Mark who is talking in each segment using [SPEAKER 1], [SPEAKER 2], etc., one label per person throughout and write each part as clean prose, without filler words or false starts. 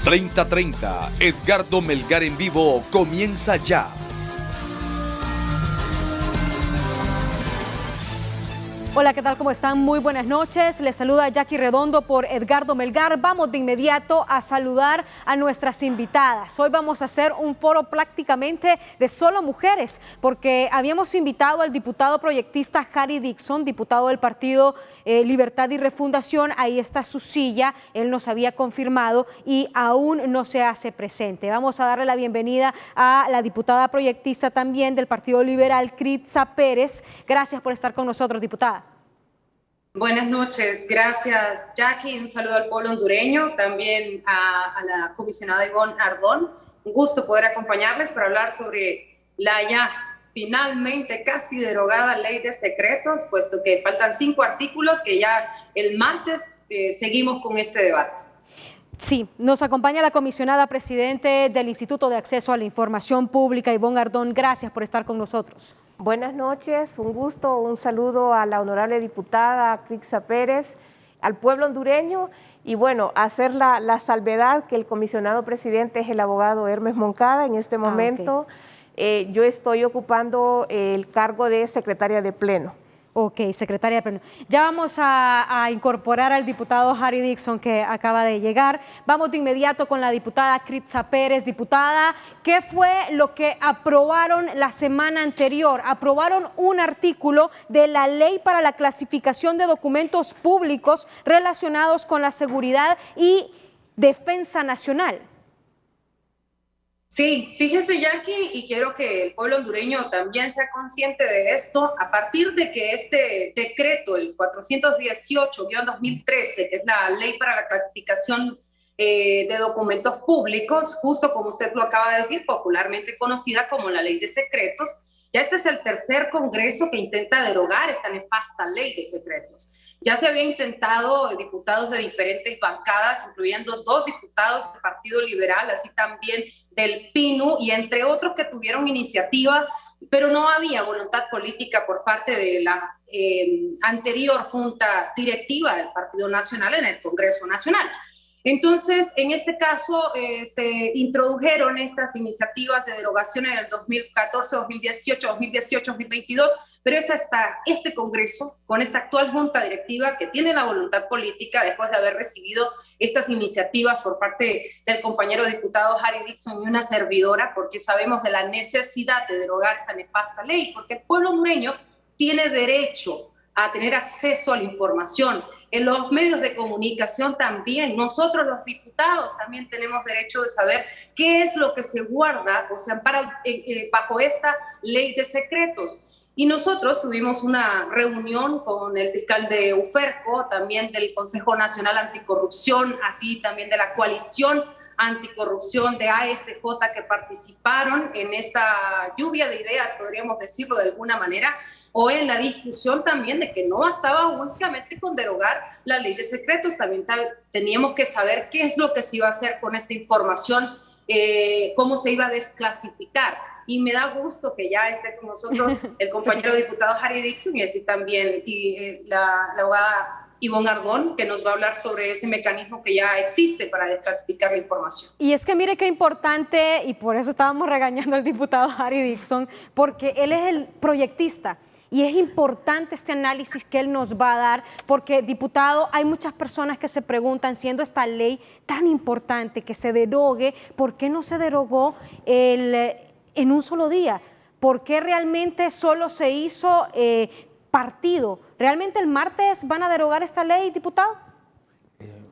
[SPEAKER 1] 30:30, Edgardo Melgar en vivo comienza ya.
[SPEAKER 2] Hola, ¿qué tal? ¿Cómo están? Muy buenas noches. Les saluda Jackie Redondo por Edgardo Melgar. Vamos de inmediato a saludar a nuestras invitadas. Hoy vamos a hacer un foro prácticamente de solo mujeres, porque habíamos invitado al diputado proyectista Harry Dixon, diputado del partido Libertad y Refundación. Ahí está su silla, él nos había confirmado y aún no se hace presente. Vamos a darle la bienvenida a la diputada proyectista también del Partido Liberal, Critza Pérez. Gracias por estar con nosotros, diputada.
[SPEAKER 3] Buenas noches, gracias Jackie, un saludo al pueblo hondureño, también a la comisionada Ivonne Ardón. Un gusto poder acompañarles para hablar sobre la ya finalmente casi derogada ley de secretos, puesto que faltan 5 artículos que ya el martes seguimos con este debate.
[SPEAKER 2] Sí, nos acompaña la comisionada presidente del Instituto de Acceso a la Información Pública, Ivonne Ardón. Gracias por estar con nosotros.
[SPEAKER 4] Buenas noches, un gusto, un saludo a la honorable diputada Critza Pérez, al pueblo hondureño y bueno, hacer la salvedad que el comisionado presidente es el abogado Hermes Moncada en este momento. Yo estoy ocupando el cargo de secretaria de Pleno.
[SPEAKER 2] Ok, secretaria de Pleno. Ya vamos a incorporar al diputado Harry Dixon, que acaba de llegar. Vamos de inmediato con la diputada Critza Pérez. Diputada, ¿qué fue lo que aprobaron la semana anterior? Aprobaron un artículo de la Ley para la Clasificación de Documentos Públicos relacionados con la seguridad y defensa nacional.
[SPEAKER 3] Sí, fíjese Jackie, y quiero que el pueblo hondureño también sea consciente de esto, a partir de que este decreto, el 418-2013, que es la ley para la clasificación de documentos públicos, justo como usted lo acaba de decir, popularmente conocida como la ley de secretos, ya este es el tercer congreso que intenta derogar esta nefasta ley de secretos. Ya se había intentado diputados de diferentes bancadas, incluyendo 2 diputados del Partido Liberal, así también del PINU, y entre otros que tuvieron iniciativa, pero no había voluntad política por parte de la anterior junta directiva del Partido Nacional en el Congreso Nacional. Entonces, en este caso, se introdujeron estas iniciativas de derogación en el 2014, 2018, 2018, 2022, pero es hasta este Congreso, con esta actual junta directiva que tiene la voluntad política, después de haber recibido estas iniciativas por parte del compañero diputado Harry Dixon y una servidora, porque sabemos de la necesidad de derogar esa nefasta ley, porque el pueblo hondureño tiene derecho a tener acceso a la información. En los medios de comunicación también, nosotros los diputados también tenemos derecho de saber qué es lo que se guarda o se ampara bajo esta ley de secretos. Y nosotros tuvimos una reunión con el fiscal de UFERCO, también del Consejo Nacional Anticorrupción, así también de la coalición anticorrupción de ASJ que participaron en esta lluvia de ideas, podríamos decirlo de alguna manera, o en la discusión también de que no bastaba únicamente con derogar la ley de secretos, también teníamos que saber qué es lo que se iba a hacer con esta información, cómo se iba a desclasificar. Y me da gusto que ya esté con nosotros el compañero diputado Harry Dixon y así también la abogada Ivonne Ardón, que nos va a hablar sobre ese mecanismo que ya existe para desclasificar la información.
[SPEAKER 2] Y es que mire qué importante, y por eso estábamos regañando al diputado Harry Dixon, porque él es el proyectista. Y es importante este análisis que él nos va a dar, porque, diputado, hay muchas personas que se preguntan, siendo esta ley tan importante que se derogue, ¿por qué no se derogó en un solo día? ¿Por qué realmente solo se hizo partido? ¿Realmente el martes van a derogar esta ley, diputado?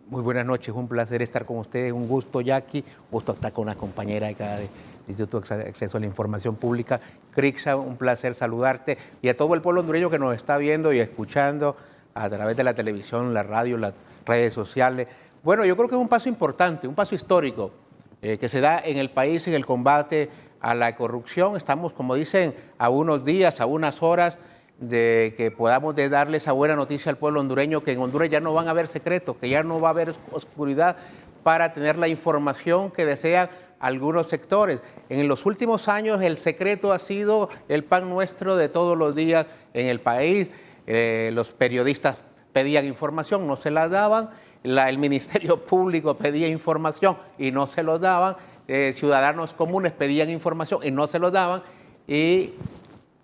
[SPEAKER 5] Muy buenas noches, un placer estar con ustedes, un gusto, Jackie, gusto estar con una compañera acá del Instituto de Acceso a la Información Pública. Critza, un placer saludarte y a todo el pueblo hondureño que nos está viendo y escuchando a través de la televisión, la radio, las redes sociales. Bueno, yo creo que es un paso importante, un paso histórico que se da en el país en el combate a la corrupción. Estamos, como dicen, a unos días, a unas horas de que podamos darle esa buena noticia al pueblo hondureño, que en Honduras ya no van a haber secretos, que ya no va a haber oscuridad para tener la información que desean algunos sectores. En los últimos años el secreto ha sido el pan nuestro de todos los días en el país. Los periodistas pedían información, no se la daban, el Ministerio Público pedía información y no se lo daban, ciudadanos comunes pedían información y no se lo daban, y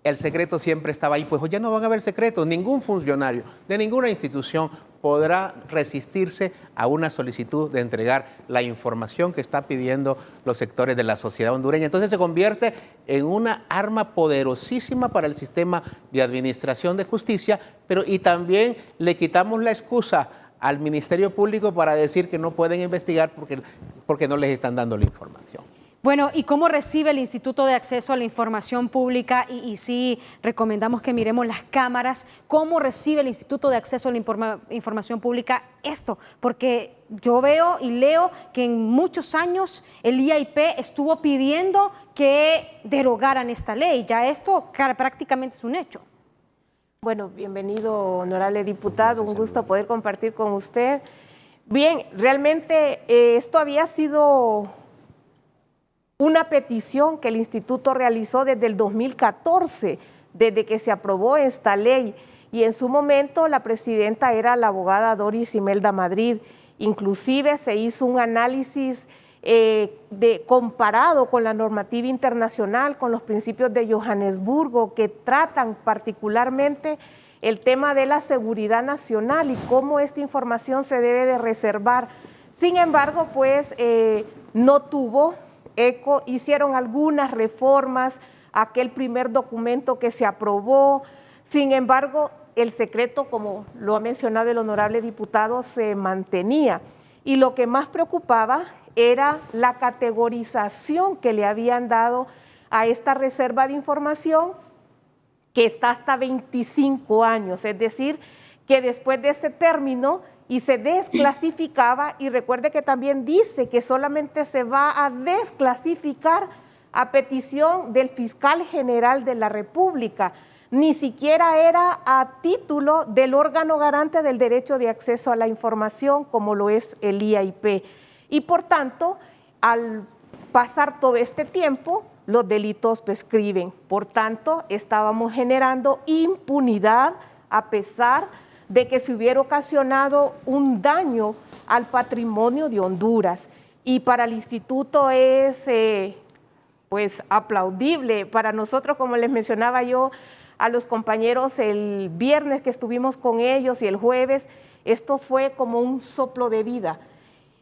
[SPEAKER 5] el secreto siempre estaba ahí. Pues ya no van a haber secretos, ningún funcionario de ninguna institución podrá resistirse a una solicitud de entregar la información que está pidiendo los sectores de la sociedad hondureña. Entonces se convierte en una arma poderosísima para el sistema de administración de justicia, y también le quitamos la excusa al Ministerio Público para decir que no pueden investigar porque no les están dando la información.
[SPEAKER 2] Bueno, ¿y cómo recibe el Instituto de Acceso a la Información Pública? Y sí, recomendamos que miremos las cámaras. ¿Cómo recibe el Instituto de Acceso a la Información Pública esto? Porque yo veo y leo que en muchos años el IAIP estuvo pidiendo que derogaran esta ley. Ya esto prácticamente es un hecho.
[SPEAKER 4] Bueno, bienvenido, honorable diputado. Gracias, un gusto poder compartir con usted. Bien, realmente esto había sido una petición que el instituto realizó desde el 2014, desde que se aprobó esta ley, y en su momento la presidenta era la abogada Doris Imelda Madrid. Inclusive se hizo un análisis comparado con la normativa internacional, con los principios de Johannesburgo, que tratan particularmente el tema de la seguridad nacional y cómo esta información se debe de reservar. Sin embargo, pues no tuvo eco, hicieron algunas reformas a aquel primer documento que se aprobó. Sin embargo, el secreto, como lo ha mencionado el honorable diputado, se mantenía. Y lo que más preocupaba era la categorización que le habían dado a esta reserva de información, que está hasta 25 años, es decir, que después de ese término y se desclasificaba, y recuerde que también dice que solamente se va a desclasificar a petición del fiscal general de la República, ni siquiera era a título del órgano garante del derecho de acceso a la información, como lo es el IAIP. Y por tanto, al pasar todo este tiempo, los delitos prescriben. Por tanto, estábamos generando impunidad a pesar de que se hubiera ocasionado un daño al patrimonio de Honduras. Y para el instituto es pues aplaudible. Para nosotros, como les mencionaba yo a los compañeros el viernes que estuvimos con ellos y el jueves, esto fue como un soplo de vida.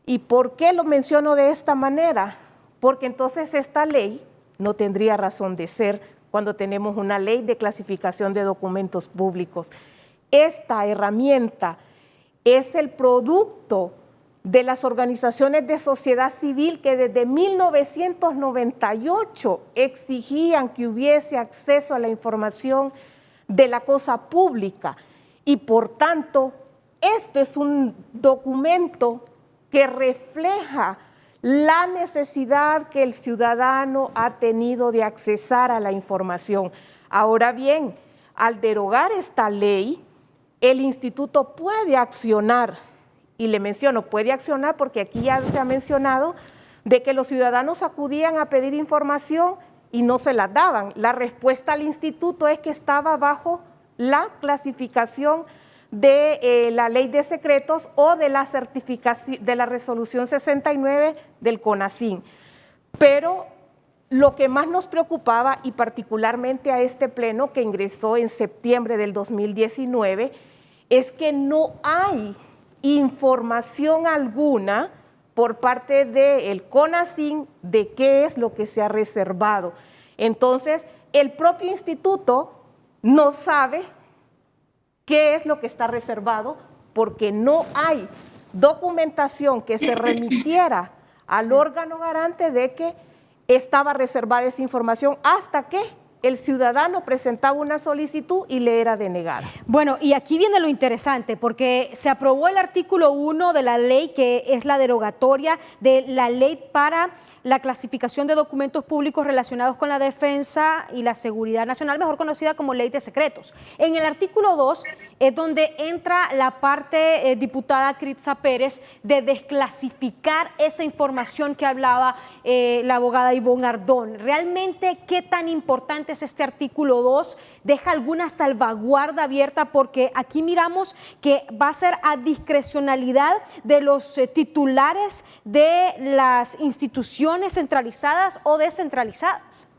[SPEAKER 4] ¿Y por qué lo menciono de esta manera? Porque entonces esta ley no tendría razón de ser cuando tenemos una ley de clasificación de documentos públicos. Esta herramienta es el producto de las organizaciones de sociedad civil que desde 1998 exigían que hubiese acceso a la información de la cosa pública. Y por tanto, esto es un documento que refleja la necesidad que el ciudadano ha tenido de accesar a la información. Ahora bien, al derogar esta ley, el instituto puede accionar, y le menciono, puede accionar porque aquí ya se ha mencionado de que los ciudadanos acudían a pedir información y no se la daban. La respuesta al instituto es que estaba bajo la clasificación de la ley de secretos o de la certificación de la resolución 69 del CONACYN. Pero lo que más nos preocupaba, y particularmente a este pleno que ingresó en septiembre del 2019, es que no hay información alguna por parte del CONACYN de qué es lo que se ha reservado. Entonces, el propio instituto no sabe qué es lo que está reservado porque no hay documentación que se remitiera al órgano garante de que estaba reservada esa información hasta que el ciudadano presentaba una solicitud y le era denegada.
[SPEAKER 2] Bueno, y aquí viene lo interesante, porque se aprobó el artículo 1 de la ley, que es la derogatoria de la ley para la clasificación de documentos públicos relacionados con la defensa y la seguridad nacional, mejor conocida como ley de secretos. En el artículo 2 es donde entra la parte, diputada Critza Pérez, de desclasificar esa información que hablaba la abogada Ivonne Ardón. ¿Realmente qué tan importante antes este artículo 2 deja alguna salvaguarda abierta, porque aquí miramos que va a ser a discrecionalidad de los titulares de las instituciones centralizadas o descentralizadas.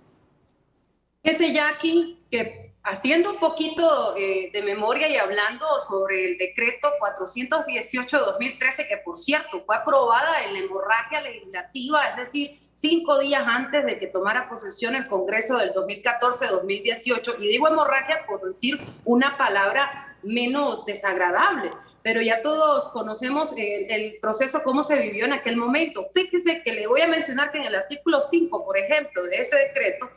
[SPEAKER 3] Ese Jackie, que haciendo un poquito de memoria y hablando sobre el decreto 418-2013, que por cierto fue aprobada en la hemorragia legislativa, es decir, 5 días antes de que tomara posesión el Congreso del 2014-2018, y digo hemorragia por decir una palabra menos desagradable, pero ya todos conocemos el proceso, cómo se vivió en aquel momento. Fíjese que le voy a mencionar que en el artículo 5, por ejemplo, de ese decreto,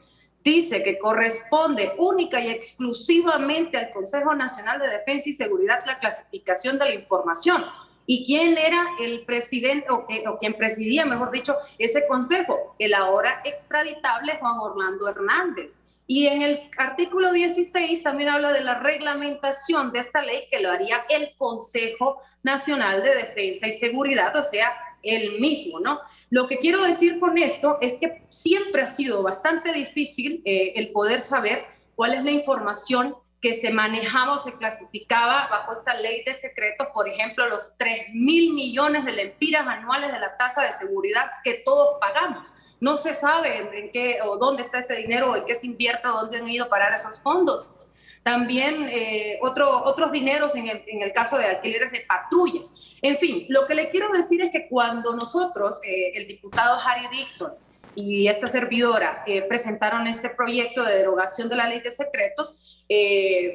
[SPEAKER 3] dice que corresponde única y exclusivamente al Consejo Nacional de Defensa y Seguridad la clasificación de la información. ¿Y quién era el presidente, o quien presidía, mejor dicho, ese consejo? El ahora extraditable Juan Orlando Hernández. Y en el artículo 16 también habla de la reglamentación de esta ley, que lo haría el Consejo Nacional de Defensa y Seguridad, o sea, él mismo, ¿no? Lo que quiero decir con esto es que siempre ha sido bastante difícil el poder saber cuál es la información que se manejaba o se clasificaba bajo esta ley de secretos. Por ejemplo, los 3.000 millones de lempiras anuales de la tasa de seguridad que todos pagamos. No se sabe en qué o dónde está ese dinero, o en qué se invierte, o dónde han ido a parar esos fondos. También otros dineros en el caso de alquileres de patrullas. En fin, lo que le quiero decir es que cuando nosotros, el diputado Harry Dixon y esta servidora, presentaron este proyecto de derogación de la ley de secretos,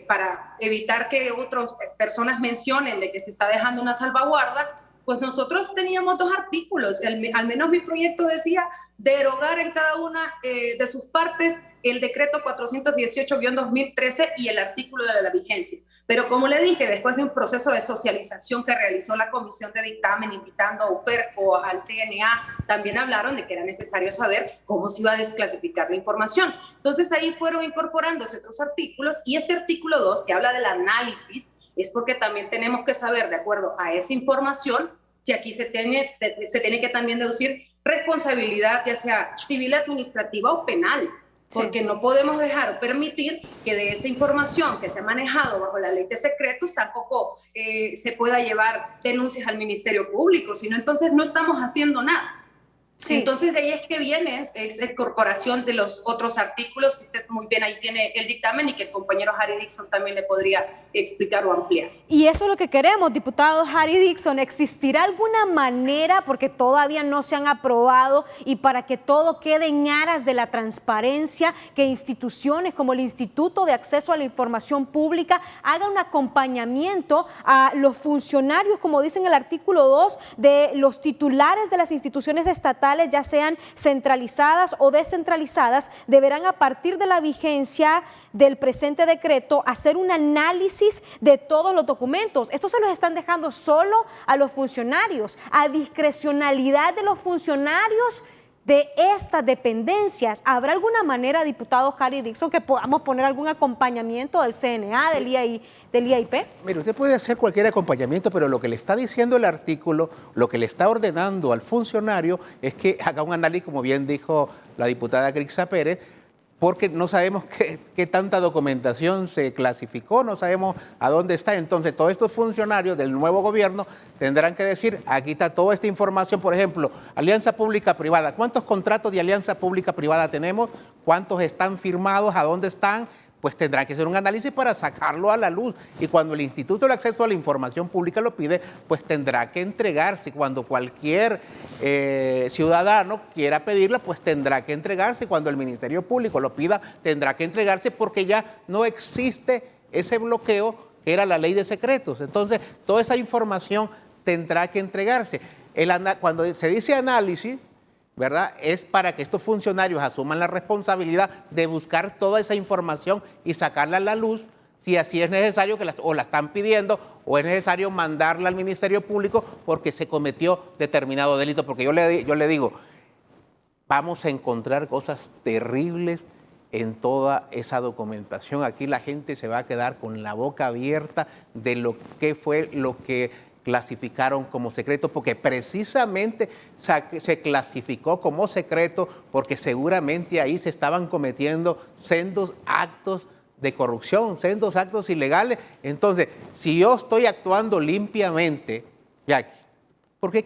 [SPEAKER 3] para evitar que otras personas mencionen de que se está dejando una salvaguarda, pues nosotros teníamos 2 artículos. Al menos mi proyecto decía derogar en cada una de sus partes el decreto 418-2013 y el artículo de la vigencia. Pero como le dije, después de un proceso de socialización que realizó la comisión de dictamen, invitando a UFERCO, al CNA, también hablaron de que era necesario saber cómo se iba a desclasificar la información. Entonces ahí fueron incorporándose otros artículos, y este artículo 2, que habla del análisis, es porque también tenemos que saber, de acuerdo a esa información, si aquí se tiene que también deducir responsabilidad, ya sea civil, administrativa o penal. Porque no podemos dejar o permitir que de esa información que se ha manejado bajo la ley de secretos tampoco se pueda llevar denuncias al Ministerio Público, sino entonces no estamos haciendo nada. Sí. Entonces de ahí es que viene esa incorporación de los otros artículos, que usted muy bien ahí tiene el dictamen, y que el compañero Harry Dixon también le podría explicar o ampliar.
[SPEAKER 2] Y eso es lo que queremos, diputado Harry Dixon. ¿Existirá alguna manera, porque todavía no se han aprobado, y para que todo quede en aras de la transparencia, que instituciones como el Instituto de Acceso a la Información Pública hagan un acompañamiento a los funcionarios, como dice en el artículo 2, de los titulares de las instituciones estatales, ya sean centralizadas o descentralizadas? Deberán, a partir de la vigencia del presente decreto, hacer un análisis de todos los documentos. Esto se los están dejando solo a los funcionarios, a discrecionalidad de los funcionarios de estas dependencias. ¿Habrá alguna manera, diputado Harry Dixon, que podamos poner algún acompañamiento del CNA, del IAIP?
[SPEAKER 5] Mire, usted puede hacer cualquier acompañamiento, pero lo que le está diciendo el artículo, lo que le está ordenando al funcionario es que haga un análisis, como bien dijo la diputada Crixa Pérez, porque no sabemos qué tanta documentación se clasificó, no sabemos a dónde está. Entonces, todos estos funcionarios del nuevo gobierno tendrán que decir, aquí está toda esta información. Por ejemplo, alianza pública-privada. ¿Cuántos contratos de alianza pública-privada tenemos? ¿Cuántos están firmados? ¿A dónde están? Pues tendrá que hacer un análisis para sacarlo a la luz. Y cuando el Instituto de Acceso a la Información Pública lo pide, pues tendrá que entregarse. Cuando cualquier ciudadano quiera pedirla, pues tendrá que entregarse. Cuando el Ministerio Público lo pida, tendrá que entregarse, porque ya no existe ese bloqueo que era la ley de secretos. Entonces, toda esa información tendrá que entregarse. Cuando se dice análisis, ¿verdad?, es para que estos funcionarios asuman la responsabilidad de buscar toda esa información y sacarla a la luz, si así es necesario, o la están pidiendo, o es necesario mandarla al Ministerio Público porque se cometió determinado delito. Porque yo le digo, vamos a encontrar cosas terribles en toda esa documentación. Aquí la gente se va a quedar con la boca abierta de lo que fue lo que clasificaron como secreto, porque precisamente se clasificó como secreto porque seguramente ahí se estaban cometiendo sendos actos de corrupción, sendos actos ilegales. Entonces, si yo estoy actuando limpiamente, Jackie, ¿por qué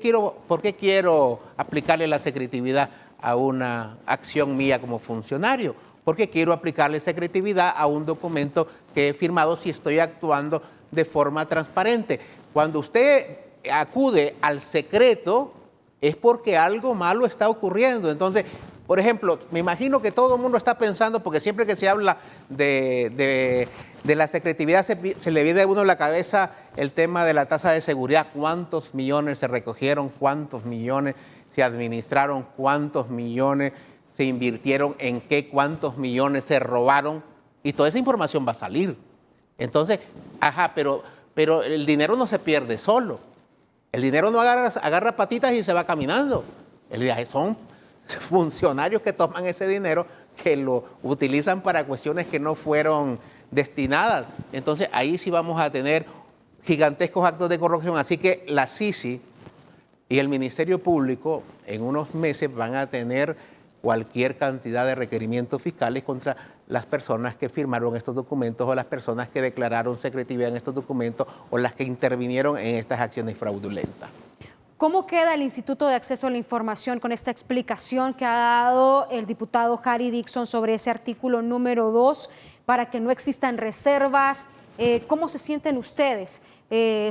[SPEAKER 5] quiero aplicarle la secretividad a una acción mía como funcionario? Porque quiero aplicarle secretividad a un documento que he firmado si estoy actuando de forma transparente. Cuando usted acude al secreto es porque algo malo está ocurriendo. Entonces, por ejemplo, me imagino que todo el mundo está pensando, porque siempre que se habla de la secretividad se le viene a uno en la cabeza el tema de la tasa de seguridad, cuántos millones se recogieron, cuántos millones se administraron, cuántos millones se invirtieron en qué, cuántos millones se robaron, y toda esa información va a salir. Entonces, pero el dinero no se pierde solo. El dinero no agarra patitas y se va caminando. Son funcionarios que toman ese dinero, que lo utilizan para cuestiones que no fueron destinadas. Entonces, ahí sí vamos a tener gigantescos actos de corrupción. Así que la CICI y el Ministerio Público en unos meses van a tener cualquier cantidad de requerimientos fiscales contra las personas que firmaron estos documentos o las personas que declararon secretividad en estos documentos o las que intervinieron en estas acciones fraudulentas.
[SPEAKER 2] ¿Cómo queda el Instituto de Acceso a la Información con esta explicación que ha dado el diputado Harry Dixon sobre ese artículo número 2 para que no existan reservas? ¿Cómo se sienten ustedes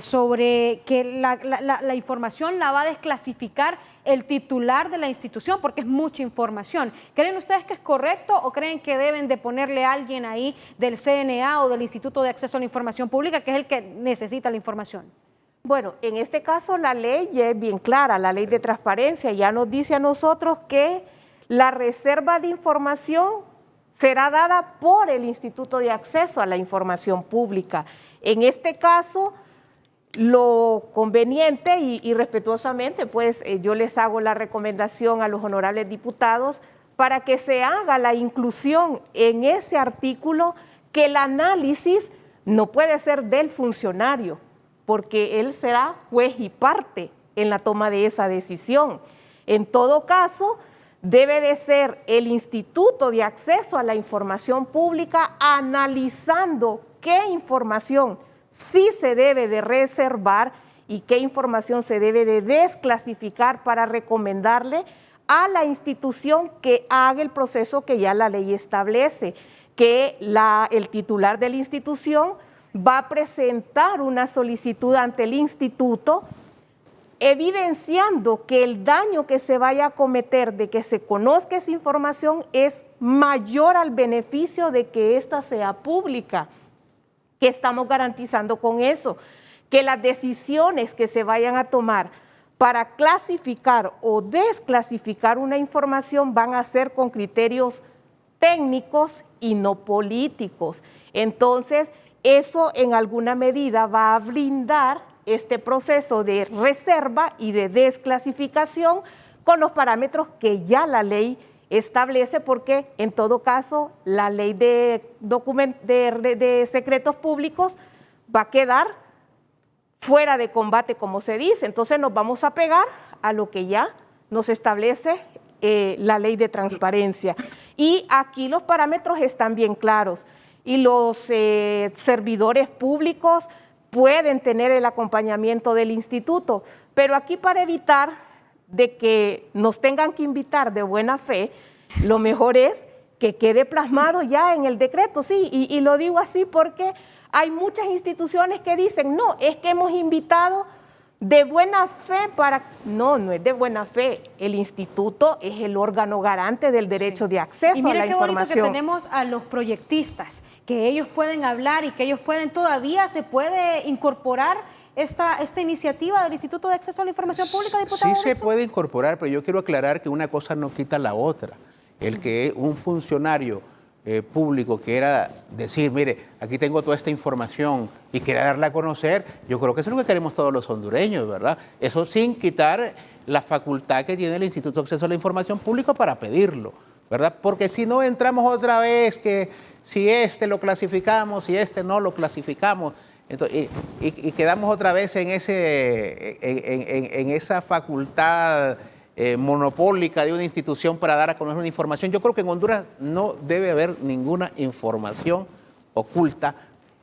[SPEAKER 2] sobre que la información la va a desclasificar el titular de la institución, porque es mucha información? ¿Creen ustedes que es correcto o creen que deben de ponerle a alguien ahí del CNA o del Instituto de Acceso a la Información Pública, que es el que necesita la información?
[SPEAKER 4] Bueno, en este caso la ley ya es bien clara, la ley de transparencia ya nos dice a nosotros que la reserva de información será dada por el Instituto de Acceso a la Información Pública. En este caso, lo conveniente y respetuosamente, pues yo les hago la recomendación a los honorables diputados para que se haga la inclusión en ese artículo, que el análisis no puede ser del funcionario, porque él será juez y parte en la toma de esa decisión. En todo caso, debe de ser el Instituto de Acceso a la Información Pública analizando qué información sí se debe de reservar y qué información se debe de desclasificar para recomendarle a la institución que haga el proceso que ya la ley establece, que el titular de la institución va a presentar una solicitud ante el instituto evidenciando que el daño que se vaya a cometer de que se conozca esa información es mayor al beneficio de que ésta sea pública. ¿Qué estamos garantizando con eso? Que las decisiones que se vayan a tomar para clasificar o desclasificar una información van a ser con criterios técnicos y no políticos. Entonces, eso en alguna medida va a blindar este proceso de reserva y de desclasificación con los parámetros que ya la ley establece, porque en todo caso la ley de secretos públicos va a quedar fuera de combate, como se dice. Entonces nos vamos a pegar a lo que ya nos establece la ley de transparencia. Y aquí los parámetros están bien claros y los servidores públicos pueden tener el acompañamiento del instituto, pero aquí, para evitar de que nos tengan que invitar de buena fe, lo mejor es que quede plasmado ya en el decreto, sí, y lo digo así porque hay muchas instituciones que dicen, no, es que hemos invitado de buena fe para... No, no es de buena fe. El instituto es el órgano garante del derecho de acceso a la información.
[SPEAKER 2] Y mire qué bonito que tenemos a los proyectistas, que ellos pueden hablar y que ellos pueden, todavía se puede incorporar esta iniciativa del Instituto de Acceso a la Información Pública, diputado.
[SPEAKER 5] Sí se puede incorporar, pero yo quiero aclarar que una cosa no quita la otra. El que un funcionario público quiera decir, mire, aquí tengo toda esta información y quiera darla a conocer, yo creo que eso es lo que queremos todos los hondureños, ¿verdad? Eso sin quitar la facultad que tiene el Instituto de Acceso a la Información Pública para pedirlo, ¿verdad? Porque si no entramos otra vez que si este lo clasificamos, si este no lo clasificamos, Entonces, y quedamos otra vez en, en esa facultad monopólica de una institución para dar a conocer una información. Yo creo que en Honduras no debe haber ninguna información oculta,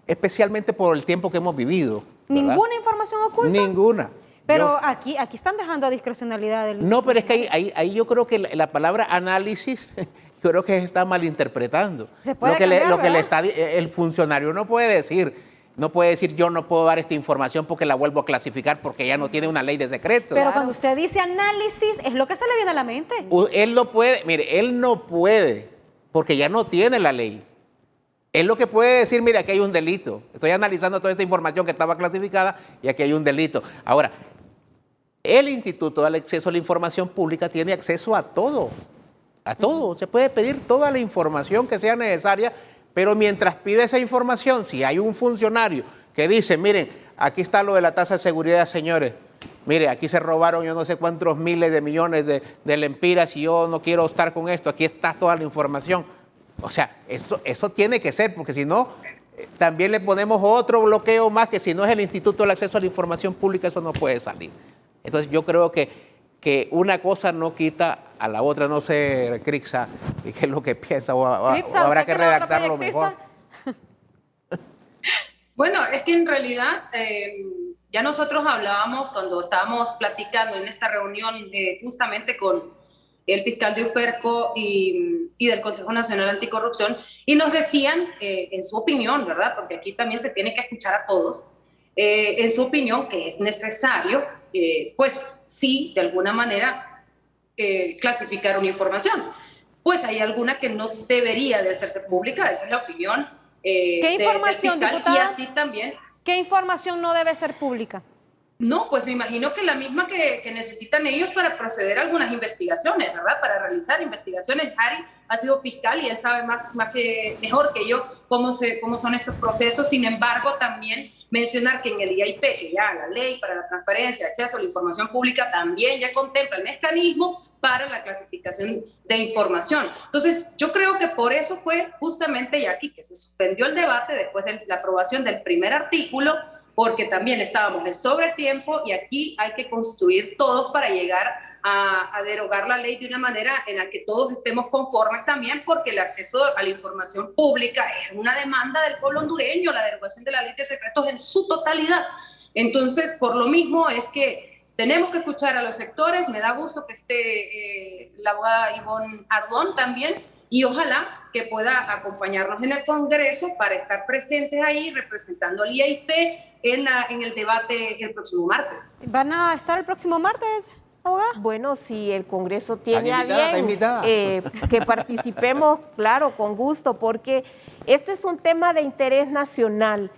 [SPEAKER 5] especialmente por el tiempo que hemos vivido, ¿verdad?
[SPEAKER 2] ¿Ninguna información oculta?
[SPEAKER 5] Ninguna.
[SPEAKER 2] Pero aquí están dejando a discrecionalidad del...
[SPEAKER 5] No, pero es que ahí yo creo que la palabra análisis, yo creo que se está malinterpretando.
[SPEAKER 2] Se puede
[SPEAKER 5] el funcionario no puede decir yo no puedo dar esta información porque la vuelvo a clasificar porque ya no tiene una ley de secretos.
[SPEAKER 2] Pero cuando usted dice análisis, es lo que se le viene a la mente.
[SPEAKER 5] Él no puede, mire, él no puede porque ya no tiene la ley. Él lo que puede decir, mire, aquí hay un delito. Estoy analizando toda esta información que estaba clasificada y aquí hay un delito. Ahora, el Instituto del Acceso a la Información Pública tiene acceso a todo. A todo. Se puede pedir toda la información que sea necesaria, pero mientras pide esa información, si hay un funcionario que dice, miren, aquí está lo de la tasa de seguridad, señores, mire, aquí se robaron yo no sé cuántos miles de millones de lempiras y yo no quiero estar con esto, aquí está toda la información. O sea, eso tiene que ser, porque si no, también le ponemos otro bloqueo más, que si no es el Instituto del Acceso a la Información Pública, eso no puede salir. Entonces yo creo que una cosa no quita a la otra. No sé, Crixa, qué es lo que piensa, o habrá que redactarlo mejor.
[SPEAKER 3] Bueno, es que en realidad ya nosotros hablábamos cuando estábamos platicando en esta reunión justamente con el fiscal de UFERCO y del Consejo Nacional Anticorrupción, y nos decían, en su opinión, ¿verdad? Porque aquí también se tiene que escuchar a todos, en su opinión, que es necesario, pues sí, de alguna manera, clasificar una información. Pues hay alguna que no debería de hacerse pública, esa es la opinión
[SPEAKER 2] ¿Qué información,
[SPEAKER 3] del fiscal,
[SPEAKER 2] diputada?
[SPEAKER 3] y así también.
[SPEAKER 2] ¿Qué información no debe ser pública?
[SPEAKER 3] No, pues me imagino que la misma que necesitan ellos para proceder a algunas investigaciones, ¿verdad? Para realizar investigaciones. Harry ha sido fiscal y él sabe mejor que yo cómo son estos procesos. Sin embargo, también mencionar que en el IAIP, que ya la Ley para la Transparencia y Acceso a la Información Pública, también ya contempla el mecanismo para la clasificación de información. Entonces, yo creo que por eso fue justamente, Jackie, que se suspendió el debate después de la aprobación del primer artículo, porque también estábamos en sobretiempo y aquí hay que construir todos para llegar a derogar la ley de una manera en la que todos estemos conformes también, porque el acceso a la información pública es una demanda del pueblo hondureño, la derogación de la ley de secretos en su totalidad. Entonces, por lo mismo es que tenemos que escuchar a los sectores. Me da gusto que esté la abogada Ivonne Ardón también, y ojalá que pueda acompañarnos en el Congreso para estar presentes ahí representando al IAIP en el debate el próximo martes.
[SPEAKER 2] ¿Van a estar el próximo martes, abogada?
[SPEAKER 4] Bueno, si el Congreso tiene a bien
[SPEAKER 5] que
[SPEAKER 4] participemos, claro, con gusto, porque esto es un tema de interés nacional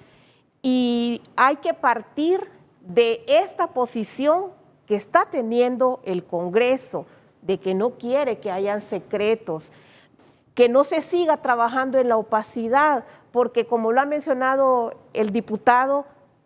[SPEAKER 4] y hay que partir de esta posición que está teniendo el Congreso, de que no quiere que hayan secretos, que no se siga trabajando en la opacidad, porque como lo ha mencionado el diputado,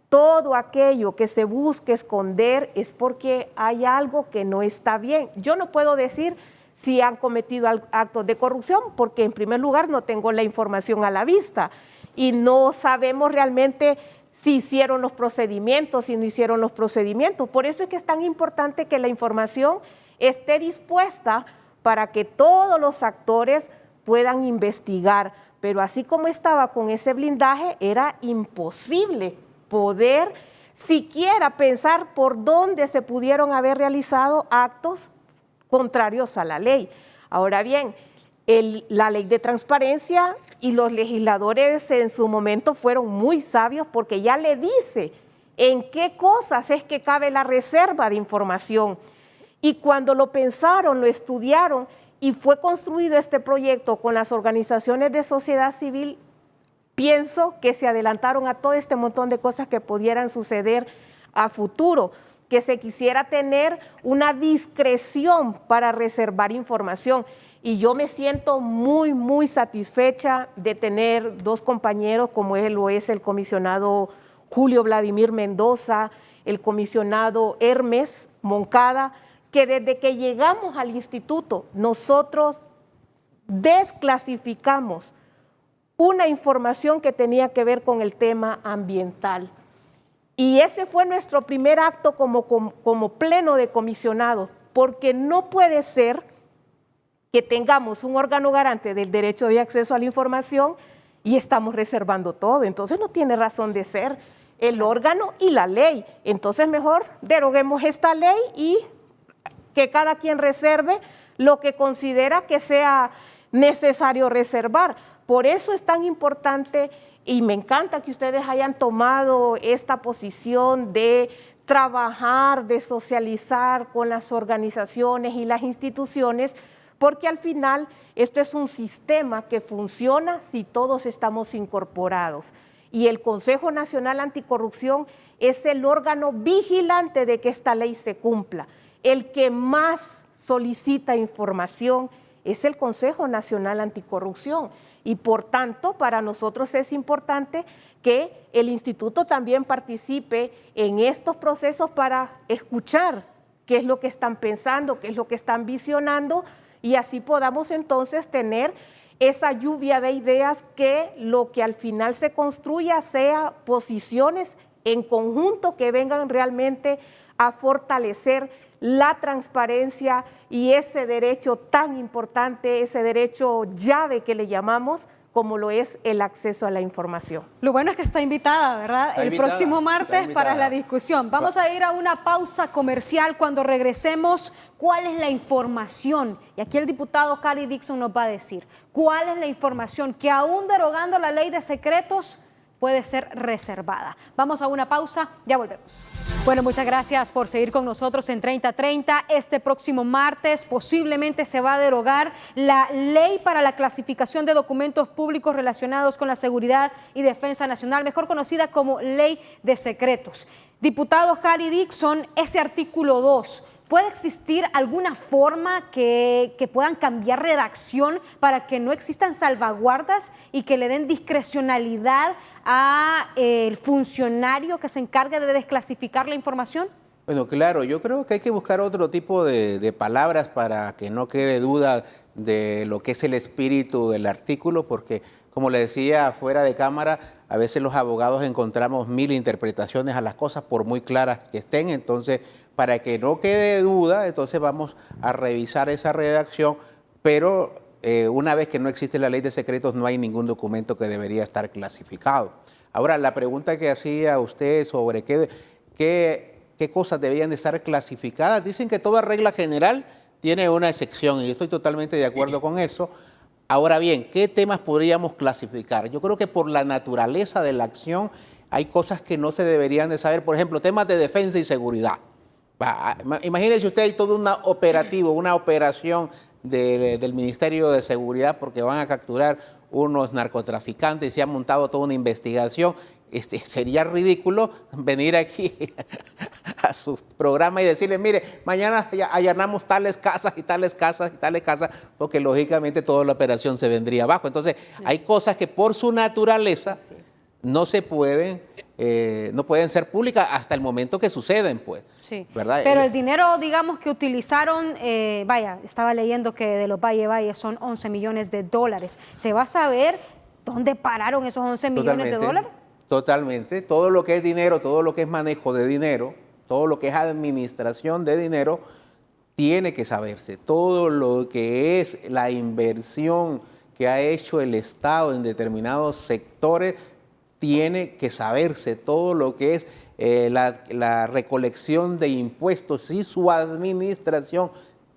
[SPEAKER 4] todo aquello que se busque esconder es porque hay algo que no está bien. Yo no puedo decir si han cometido actos de corrupción, porque en primer lugar no tengo la información a la vista y no sabemos realmente si hicieron los procedimientos, si no hicieron los procedimientos. Por eso es que es tan importante que la información esté dispuesta para que todos los actores puedan investigar. Pero así como estaba con ese blindaje, era imposible poder siquiera pensar por dónde se pudieron haber realizado actos contrarios a la ley. Ahora bien, la ley de transparencia y los legisladores en su momento fueron muy sabios porque ya le dice en qué cosas es que cabe la reserva de información. Y cuando lo pensaron, lo estudiaron y fue construido este proyecto con las organizaciones de sociedad civil, pienso que se adelantaron a todo este montón de cosas que pudieran suceder a futuro, que se quisiera tener una discreción para reservar información. Y yo me siento muy, muy satisfecha de tener dos compañeros como lo es el comisionado Julio Vladimir Mendoza, el comisionado Hermes Moncada, que desde que llegamos al instituto nosotros desclasificamos una información que tenía que ver con el tema ambiental. Y ese fue nuestro primer acto como pleno de comisionados, porque no puede ser que tengamos un órgano garante del derecho de acceso a la información y estamos reservando todo. Entonces no tiene razón de ser el órgano y la ley. Entonces mejor deroguemos esta ley y que cada quien reserve lo que considera que sea necesario reservar. Por eso es tan importante y me encanta que ustedes hayan tomado esta posición de trabajar, de socializar con las organizaciones y las instituciones, porque al final esto es un sistema que funciona si todos estamos incorporados. Y el Consejo Nacional Anticorrupción es el órgano vigilante de que esta ley se cumpla. El que más solicita información es el Consejo Nacional Anticorrupción. Y por tanto, para nosotros es importante que el instituto también participe en estos procesos para escuchar qué es lo que están pensando, qué es lo que están visionando, y así podamos entonces tener esa lluvia de ideas que lo que al final se construya sea posiciones en conjunto que vengan realmente a fortalecer la transparencia y ese derecho tan importante, ese derecho llave que le llamamos, como lo es el acceso a la información.
[SPEAKER 2] Lo bueno es que está invitada, ¿verdad?
[SPEAKER 5] Está
[SPEAKER 2] el
[SPEAKER 5] invitada,
[SPEAKER 2] próximo martes para la discusión. Vamos a ir a una pausa comercial. Cuando regresemos, ¿cuál es la información? Y aquí el diputado Cary Dixon nos va a decir cuál es la información que aún derogando la ley de secretos puede ser reservada. Vamos a una pausa, ya volvemos. Bueno, muchas gracias por seguir con nosotros en 3030. Este próximo martes posiblemente se va a derogar la ley para la clasificación de documentos públicos relacionados con la seguridad y defensa nacional, mejor conocida como Ley de Secretos. Diputado Cary Dixon, ese artículo 2, ¿puede existir alguna forma que puedan cambiar redacción para que no existan salvaguardas y que le den discrecionalidad al funcionario que se encargue de desclasificar la información?
[SPEAKER 5] Bueno, claro, yo creo que hay que buscar otro tipo de palabras para que no quede duda de lo que es el espíritu del artículo, porque como le decía fuera de cámara, a veces los abogados encontramos 1000 interpretaciones a las cosas por muy claras que estén. Entonces, para que no quede duda, entonces vamos a revisar esa redacción, pero una vez que no existe la ley de secretos no hay ningún documento que debería estar clasificado. Ahora, la pregunta que hacía usted sobre qué cosas deberían de estar clasificadas, dicen que toda regla general tiene una excepción y yo estoy totalmente de acuerdo con eso. Ahora bien, ¿qué temas podríamos clasificar? Yo creo que por la naturaleza de la acción hay cosas que no se deberían de saber. Por ejemplo, temas de defensa y seguridad. Imagínese usted, hay todo un operativo, una operación del Ministerio de Seguridad porque van a capturar unos narcotraficantes y se ha montado toda una investigación. Sería ridículo venir aquí a su programa y decirle, mire, mañana allanamos tales casas y tales casas y tales casas, porque lógicamente toda la operación se vendría abajo. Entonces, hay cosas que por su naturaleza no se pueden, no pueden ser públicas hasta el momento que suceden, pues.
[SPEAKER 2] Sí,
[SPEAKER 5] ¿verdad?
[SPEAKER 2] Pero el dinero, digamos, que utilizaron, estaba leyendo que de los Valle son 11 millones de dólares. ¿Se va a saber dónde pararon esos 11 millones de dólares?
[SPEAKER 5] Totalmente. Todo lo que es dinero, todo lo que es manejo de dinero, todo lo que es administración de dinero, tiene que saberse. Todo lo que es la inversión que ha hecho el Estado en determinados sectores, tiene que saberse. Todo lo que es la recolección de impuestos y su administración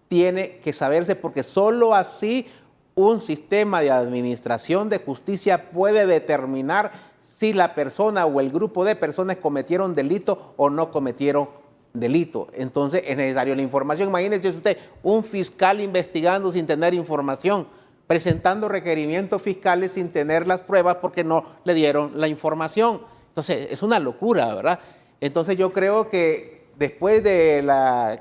[SPEAKER 5] tiene que saberse, porque solo así un sistema de administración de justicia puede determinar si la persona o el grupo de personas cometieron delito o no cometieron delito. Entonces es necesario la información. Imagínese usted, un fiscal investigando sin tener información, presentando requerimientos fiscales sin tener las pruebas porque no le dieron la información. Entonces es una locura, ¿verdad? Entonces yo creo que después de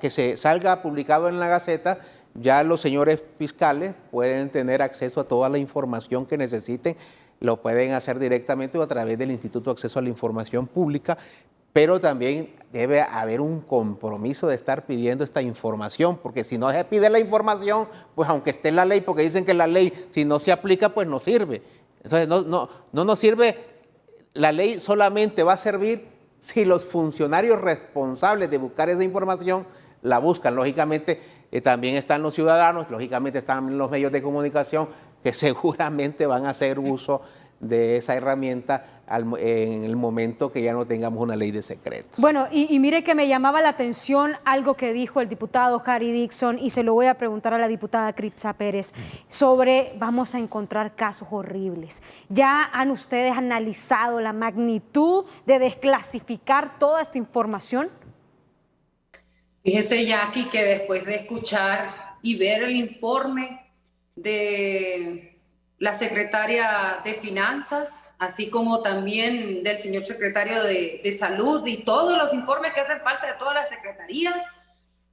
[SPEAKER 5] que se salga publicado en la Gaceta, ya los señores fiscales pueden tener acceso a toda la información que necesiten. Lo pueden hacer directamente o a través del Instituto de Acceso a la Información Pública, pero también debe haber un compromiso de estar pidiendo esta información, porque si no se pide la información, pues aunque esté en la ley, porque dicen que la ley si no se aplica, pues no sirve. Entonces no nos sirve, la ley solamente va a servir si los funcionarios responsables de buscar esa información la buscan. Lógicamente también están los ciudadanos, lógicamente están los medios de comunicación que seguramente van a hacer uso de esa herramienta en el momento que ya no tengamos una ley de secretos.
[SPEAKER 2] Bueno, y mire que me llamaba la atención algo que dijo el diputado Harry Dixon, y se lo voy a preguntar a la diputada Cripsa Pérez, sobre vamos a encontrar casos horribles. ¿Ya han ustedes analizado la magnitud de desclasificar toda esta información?
[SPEAKER 3] Fíjese, Jackie, que después de escuchar y ver el informe de la secretaria de Finanzas, así como también del señor secretario de Salud y todos los informes que hacen falta de todas las secretarías,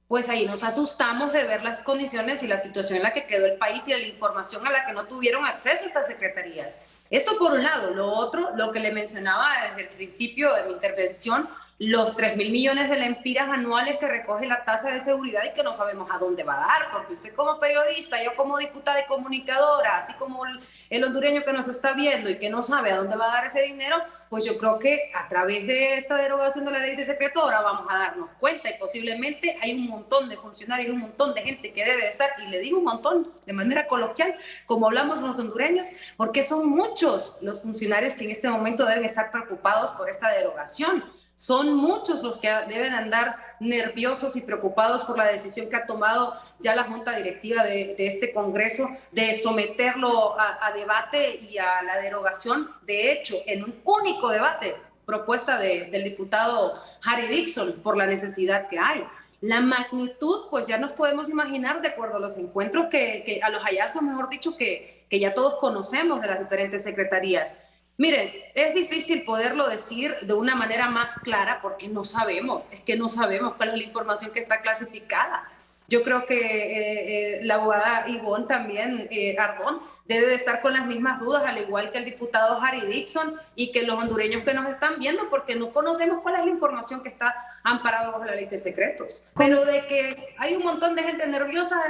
[SPEAKER 3] pues ahí nos asustamos de ver las condiciones y la situación en la que quedó el país y la información a la que no tuvieron acceso estas secretarías. Esto por un lado. Lo otro, lo que le mencionaba desde el principio de mi intervención, los 3.000 millones de lempiras anuales que recoge la tasa de seguridad y que no sabemos a dónde va a dar, porque usted como periodista, yo como diputada y comunicadora, así como el hondureño que nos está viendo y que no sabe a dónde va a dar ese dinero, pues yo creo que a través de esta derogación de la ley de secreto ahora vamos a darnos cuenta, y posiblemente hay un montón de funcionarios, un montón de gente que debe de estar, y le digo un montón de manera coloquial, como hablamos los hondureños, porque son muchos los funcionarios que en este momento deben estar preocupados por esta derogación. Son muchos los que deben andar nerviosos y preocupados por la decisión que ha tomado ya la Junta Directiva de este Congreso de someterlo a debate y a la derogación. De hecho, en un único debate, propuesta del diputado Harry Dixon, por la necesidad que hay. La magnitud, pues ya nos podemos imaginar de acuerdo a los encuentros, a los hallazgos, mejor dicho, que ya todos conocemos de las diferentes secretarías. Miren, es difícil poderlo decir de una manera más clara porque no sabemos, es que no sabemos cuál es la información que está clasificada. Yo creo que la abogada Ivonne también, Ardón, debe de estar con las mismas dudas, al igual que el diputado Harry Dixon y que los hondureños que nos están viendo, porque no conocemos cuál es la información que está amparada bajo la ley de secretos. Pero de que hay un montón de gente nerviosa,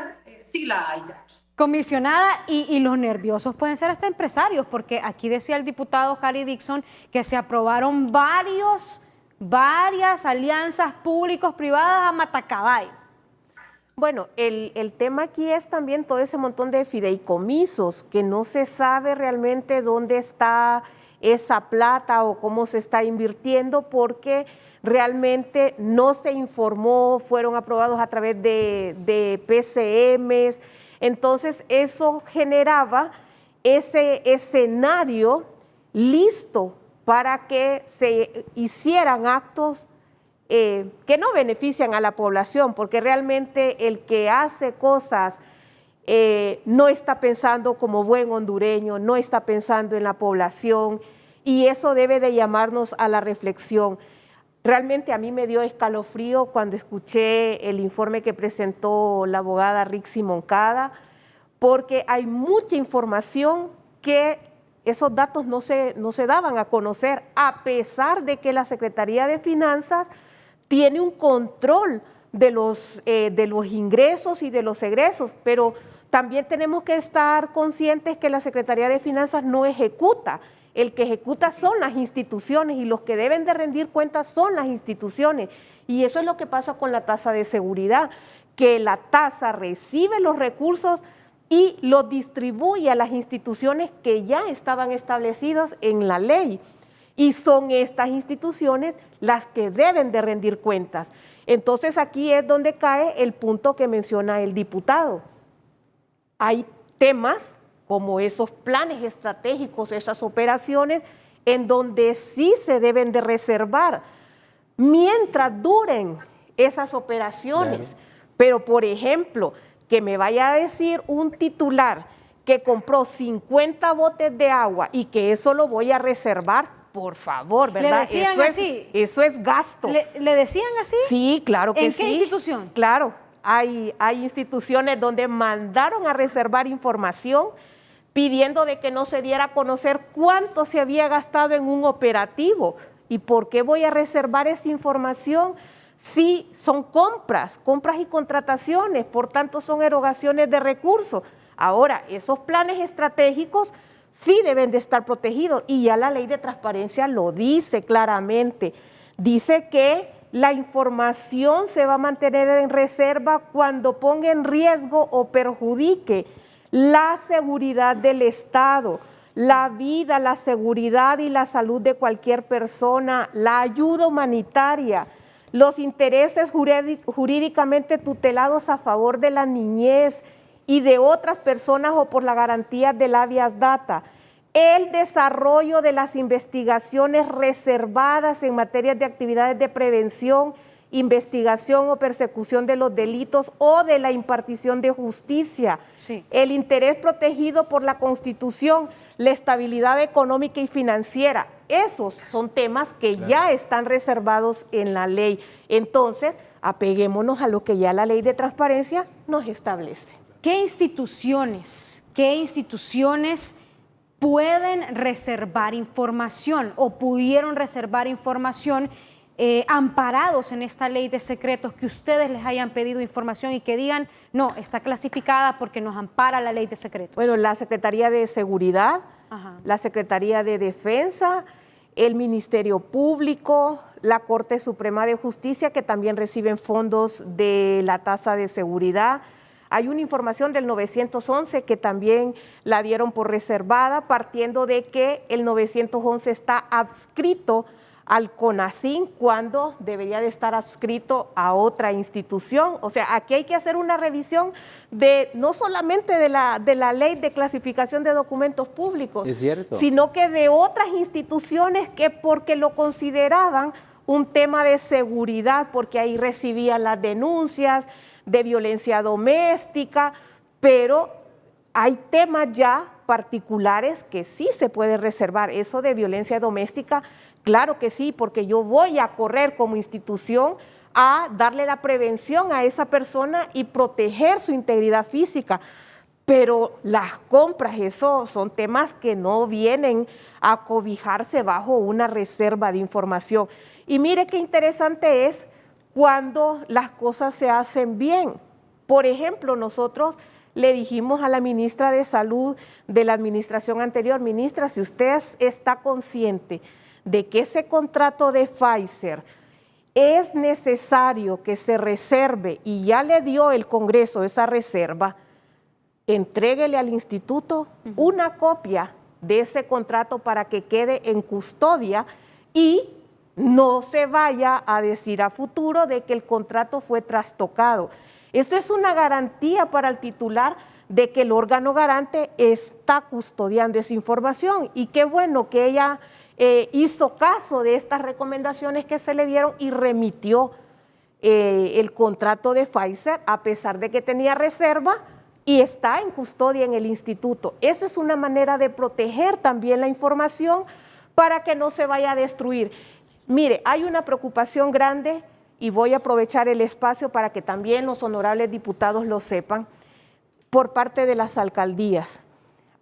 [SPEAKER 3] sí la hay, Jackie.
[SPEAKER 2] Comisionada, y los nerviosos pueden ser hasta empresarios, porque aquí decía el diputado Harry Dixon que se aprobaron varias alianzas públicos-privadas a matacaballo.
[SPEAKER 4] Bueno, el tema aquí es también todo ese montón de fideicomisos que no se sabe realmente dónde está esa plata o cómo se está invirtiendo, porque realmente no se informó, fueron aprobados a través de PCMs. Entonces eso generaba ese escenario listo para que se hicieran actos que no benefician a la población, porque realmente el que hace cosas no está pensando como buen hondureño, no está pensando en la población, y eso debe de llamarnos a la reflexión. Realmente a mí me dio escalofrío cuando escuché el informe que presentó la abogada Rixi Moncada, porque hay mucha información que esos datos no se daban a conocer, a pesar de que la Secretaría de Finanzas tiene un control de los ingresos y de los egresos, pero también tenemos que estar conscientes que la Secretaría de Finanzas no ejecuta. El que ejecuta son las instituciones, y los que deben de rendir cuentas son las instituciones. Y eso es lo que pasa con la tasa de seguridad, que la tasa recibe los recursos y los distribuye a las instituciones que ya estaban establecidas en la ley. Y son estas instituciones las que deben de rendir cuentas. Entonces aquí es donde cae el punto que menciona el diputado. Hay temas como esos planes estratégicos, esas operaciones, en donde sí se deben de reservar mientras duren esas operaciones. Claro. Pero, por ejemplo, que me vaya a decir un titular que compró 50 botes de agua y que eso lo voy a reservar, por favor, ¿verdad?
[SPEAKER 2] ¿Le decían
[SPEAKER 4] eso
[SPEAKER 2] así?
[SPEAKER 4] Eso es gasto.
[SPEAKER 2] ¿Le decían así?
[SPEAKER 4] Sí, claro que sí.
[SPEAKER 2] ¿En qué institución?
[SPEAKER 4] Claro, hay instituciones donde mandaron a reservar información pidiendo de que no se diera a conocer cuánto se había gastado en un operativo. ¿Y por qué voy a reservar esa información? Sí, son compras y contrataciones, por tanto son erogaciones de recursos. Ahora, esos planes estratégicos sí deben de estar protegidos y ya la ley de transparencia lo dice claramente. Dice que la información se va a mantener en reserva cuando ponga en riesgo o perjudique la seguridad del Estado, la vida, la seguridad y la salud de cualquier persona, la ayuda humanitaria, los intereses jurídicamente tutelados a favor de la niñez y de otras personas o por la garantía del habeas data, el desarrollo de las investigaciones reservadas en materia de actividades de prevención, investigación o persecución de los delitos o de la impartición de justicia,
[SPEAKER 2] Sí.
[SPEAKER 4] el interés protegido por la Constitución, la estabilidad económica y financiera. Esos son temas que ya están reservados en la ley. Entonces, apeguémonos a lo que ya la ley de transparencia nos establece.
[SPEAKER 2] ¿Qué instituciones pueden reservar información o pudieron reservar información amparados en esta ley de secretos, que ustedes les hayan pedido información y que digan, no, está clasificada porque nos ampara la ley de secretos?
[SPEAKER 4] Bueno, la Secretaría de Seguridad,
[SPEAKER 2] Ajá.
[SPEAKER 4] la Secretaría de Defensa, el Ministerio Público, la Corte Suprema de Justicia, que también reciben fondos de la tasa de seguridad. Hay una información del 911 que también la dieron por reservada, partiendo de que el 911 está adscrito al CONACYT cuando debería de estar adscrito a otra institución. O sea, aquí hay que hacer una revisión de no solamente de la ley de clasificación de documentos públicos,
[SPEAKER 5] Es cierto,
[SPEAKER 4] sino que de otras instituciones que porque lo consideraban un tema de seguridad, porque ahí recibían las denuncias de violencia doméstica, pero hay temas ya particulares que sí se puede reservar. Eso de violencia doméstica, claro que sí, porque yo voy a correr como institución a darle la prevención a esa persona y proteger su integridad física. Pero las compras, eso son temas que no vienen a cobijarse bajo una reserva de información. Y mire qué interesante es cuando las cosas se hacen bien. Por ejemplo, nosotros le dijimos a la ministra de Salud de la administración anterior, ministra, si usted está consciente de que ese contrato de Pfizer es necesario que se reserve y ya le dio el Congreso esa reserva, entréguele al instituto una copia de ese contrato para que quede en custodia y no se vaya a decir a futuro de que el contrato fue trastocado. Esto es una garantía para el titular de que el órgano garante está custodiando esa información. Y qué bueno que ella hizo caso de estas recomendaciones que se le dieron y remitió el contrato de Pfizer, a pesar de que tenía reserva, y está en custodia en el instituto. Esa es una manera de proteger también la información para que no se vaya a destruir. Mire, hay una preocupación grande y voy a aprovechar el espacio para que también los honorables diputados lo sepan, por parte de las alcaldías.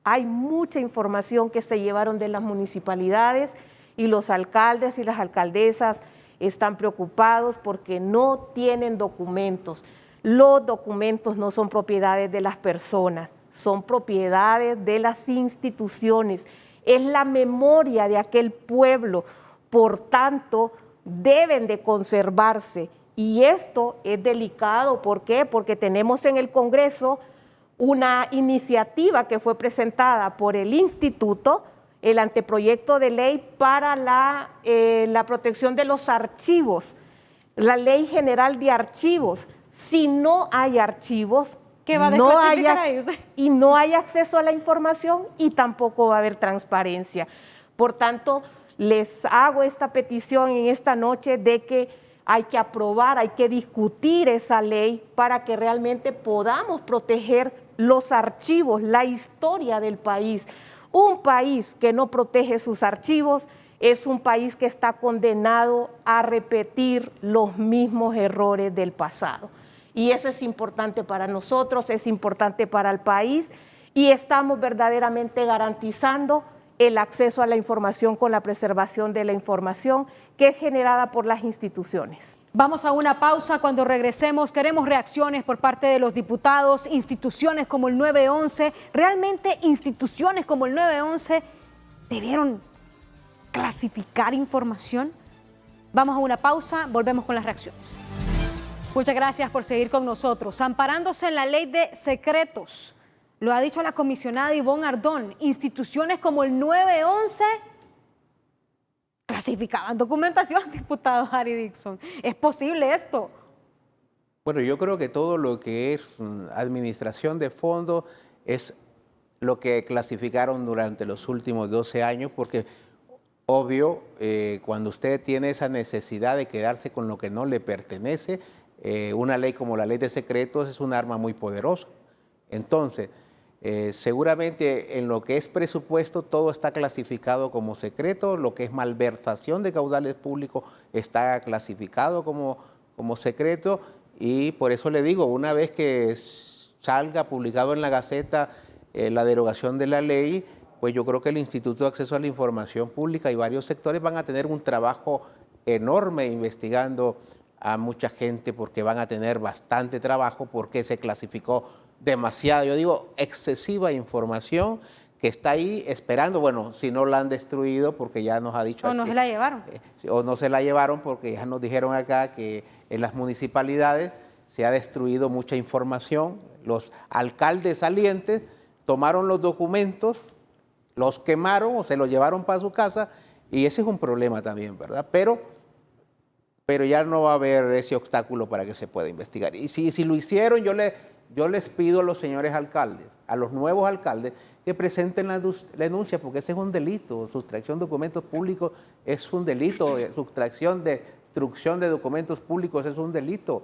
[SPEAKER 4] Hay mucha información que se llevaron de las municipalidades y los alcaldes y las alcaldesas están preocupados porque no tienen documentos. Los documentos no son propiedades de las personas, son propiedades de las instituciones. Es la memoria de aquel pueblo. Por tanto, deben de conservarse. Y esto es delicado. ¿Por qué? Porque tenemos en el Congreso una iniciativa que fue presentada por el Instituto, el anteproyecto de ley para la protección de los archivos, la Ley General de Archivos. Si no hay archivos,
[SPEAKER 2] ¿qué va a desclasificar ahí usted?
[SPEAKER 4] Y no hay acceso a la información y tampoco va a haber transparencia. Por tanto, les hago esta petición en esta noche de que hay que aprobar, hay que discutir esa ley para que realmente podamos proteger los archivos, la historia del país. Un país que no protege sus archivos es un país que está condenado a repetir los mismos errores del pasado. Y eso es importante para nosotros, es importante para el país y estamos verdaderamente garantizando el acceso a la información con la preservación de la información que es generada por las instituciones.
[SPEAKER 2] Vamos a una pausa. Cuando regresemos queremos reacciones por parte de los diputados, instituciones como el 911. ¿Realmente instituciones como el 911 debieron clasificar información? Vamos a una pausa, volvemos con las reacciones. Muchas gracias por seguir con nosotros. Amparándose en la ley de secretos, lo ha dicho la comisionada Ivonne Ardón, instituciones como el 911 clasificaban documentación, diputado Harry Dixon. ¿Es posible esto?
[SPEAKER 5] Bueno, yo creo que todo lo que es administración de fondos es lo que clasificaron durante los últimos 12 años, porque obvio, cuando usted tiene esa necesidad de quedarse con lo que no le pertenece, una ley como la ley de secretos es un arma muy poderosa. Entonces, seguramente en lo que es presupuesto todo está clasificado como secreto, lo que es malversación de caudales públicos está clasificado como secreto, y por eso le digo, una vez que salga publicado en la Gaceta la derogación de la ley, pues yo creo que el Instituto de Acceso a la Información Pública y varios sectores van a tener un trabajo enorme investigando a mucha gente, porque van a tener bastante trabajo, porque se clasificó demasiado, yo digo, excesiva información que está ahí esperando. Bueno, si no la han destruido, porque ya nos ha dicho...
[SPEAKER 2] O no se la llevaron.
[SPEAKER 5] O no se la llevaron, porque ya nos dijeron acá que en las municipalidades se ha destruido mucha información. Los alcaldes salientes tomaron los documentos, los quemaron o se los llevaron para su casa, y ese es un problema también, ¿verdad? Pero ya no va a haber ese obstáculo para que se pueda investigar. Y si lo hicieron, yo les pido a los señores alcaldes, a los nuevos alcaldes, que presenten la denuncia, porque ese es un delito. Sustracción de documentos públicos es un delito, destrucción de documentos públicos es un delito.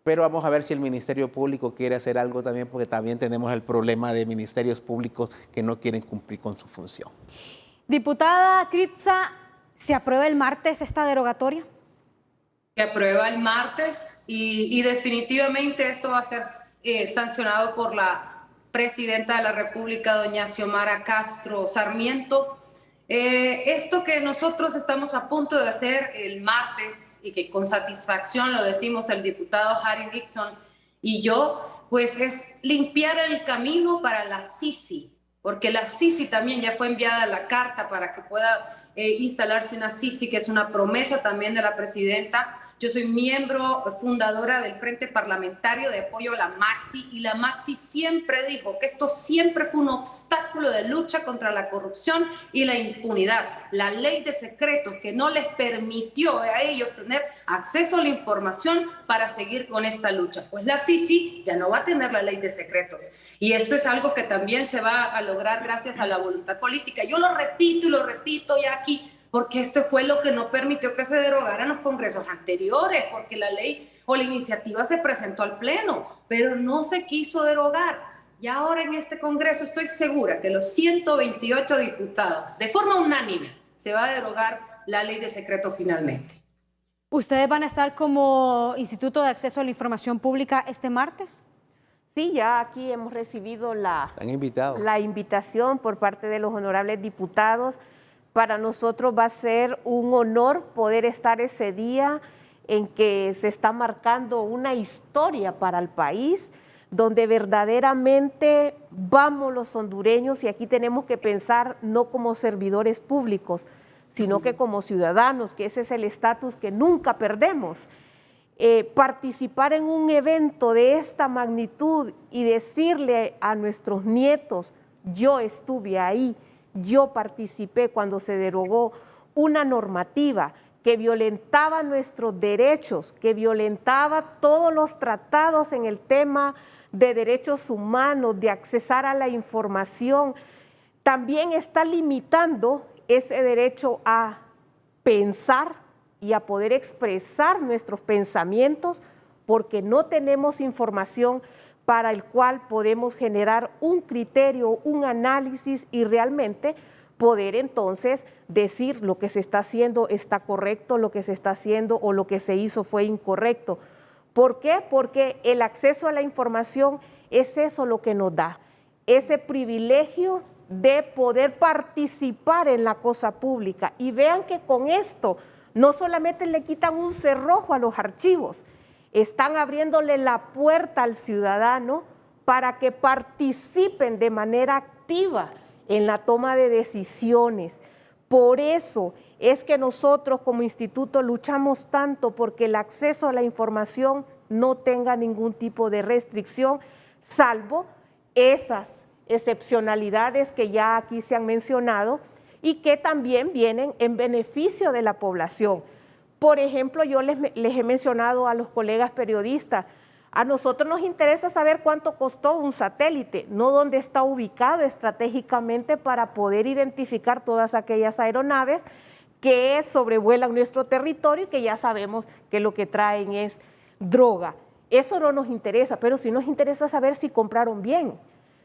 [SPEAKER 5] Pero vamos a ver si el Ministerio Público quiere hacer algo también, porque también tenemos el problema de ministerios públicos que no quieren cumplir con su función.
[SPEAKER 2] Diputada Critza, ¿se aprueba el martes esta derogatoria?
[SPEAKER 3] Se aprueba el martes y definitivamente esto va a ser sancionado por la presidenta de la República, doña Xiomara Castro Sarmiento. Esto que nosotros estamos a punto de hacer el martes, y que con satisfacción lo decimos el diputado Harry Dixon y yo, pues es limpiar el camino para la Sisi, porque la Sisi también ya fue enviada la carta para que pueda instalarse una Sisi, que es una promesa también de la presidenta. Yo soy miembro fundadora del Frente Parlamentario de Apoyo a la Maxi, y la Maxi siempre dijo que esto siempre fue un obstáculo de lucha contra la corrupción y la impunidad. La ley de secretos que no les permitió a ellos tener acceso a la información para seguir con esta lucha. Pues la Sisi ya no va a tener la ley de secretos. Y esto es algo que también se va a lograr gracias a la voluntad política. Yo lo repito y lo repito ya aquí, porque esto fue lo que no permitió que se derogaran los congresos anteriores, porque la ley o la iniciativa se presentó al Pleno, pero no se quiso derogar. Y ahora en este Congreso estoy segura que los 128 diputados, de forma unánime, se va a derogar la ley de secreto finalmente.
[SPEAKER 2] ¿Ustedes van a estar como Instituto de Acceso a la Información Pública este martes?
[SPEAKER 4] Sí, ya aquí hemos recibido la invitación por parte de los honorables diputados. Para nosotros va a ser un honor poder estar ese día en que se está marcando una historia para el país, donde verdaderamente vamos los hondureños, y aquí tenemos que pensar no como servidores públicos, sino que como ciudadanos, que ese es el estatus que nunca perdemos. Participar en un evento de esta magnitud y decirle a nuestros nietos, yo estuve ahí, yo participé cuando se derogó una normativa que violentaba nuestros derechos, que violentaba todos los tratados en el tema de derechos humanos, de accesar a la información, también está limitando ese derecho a pensar y a poder expresar nuestros pensamientos, porque no tenemos información para el cual podemos generar un criterio, un análisis y realmente poder entonces decir lo que se está haciendo está correcto, lo que se está haciendo o lo que se hizo fue incorrecto. ¿Por qué? Porque el acceso a la información es eso lo que nos da, ese privilegio de poder participar en la cosa pública. Y vean que con esto no solamente le quitan un cerrojo a los archivos, están abriéndole la puerta al ciudadano para que participen de manera activa en la toma de decisiones. Por eso es que nosotros como instituto luchamos tanto porque el acceso a la información no tenga ningún tipo de restricción, salvo esas excepcionalidades que ya aquí se han mencionado y que también vienen en beneficio de la población. Por ejemplo, yo les he mencionado a los colegas periodistas, a nosotros nos interesa saber cuánto costó un satélite, no dónde está ubicado estratégicamente para poder identificar todas aquellas aeronaves que sobrevuelan nuestro territorio y que ya sabemos que lo que traen es droga. Eso no nos interesa, pero sí nos interesa saber si compraron bien,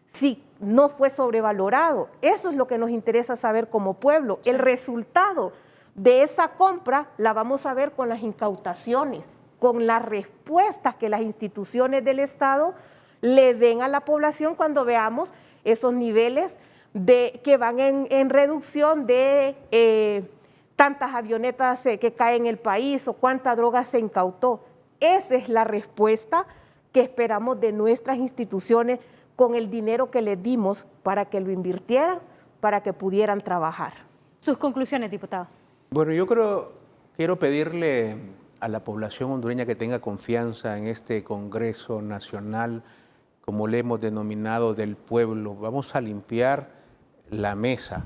[SPEAKER 4] si no fue sobrevalorado. Eso es lo que nos interesa saber como pueblo. Sí. El resultado de esa compra la vamos a ver con las incautaciones, con las respuestas que las instituciones del Estado le den a la población cuando veamos esos niveles que van en reducción de tantas avionetas que caen en el país o cuánta droga se incautó. Esa es la respuesta que esperamos de nuestras instituciones con el dinero que les dimos para que lo invirtieran, para que pudieran trabajar.
[SPEAKER 2] Sus conclusiones, diputado.
[SPEAKER 5] Bueno, yo quiero pedirle a la población hondureña que tenga confianza en este Congreso Nacional, como le hemos denominado, del pueblo. Vamos a limpiar la mesa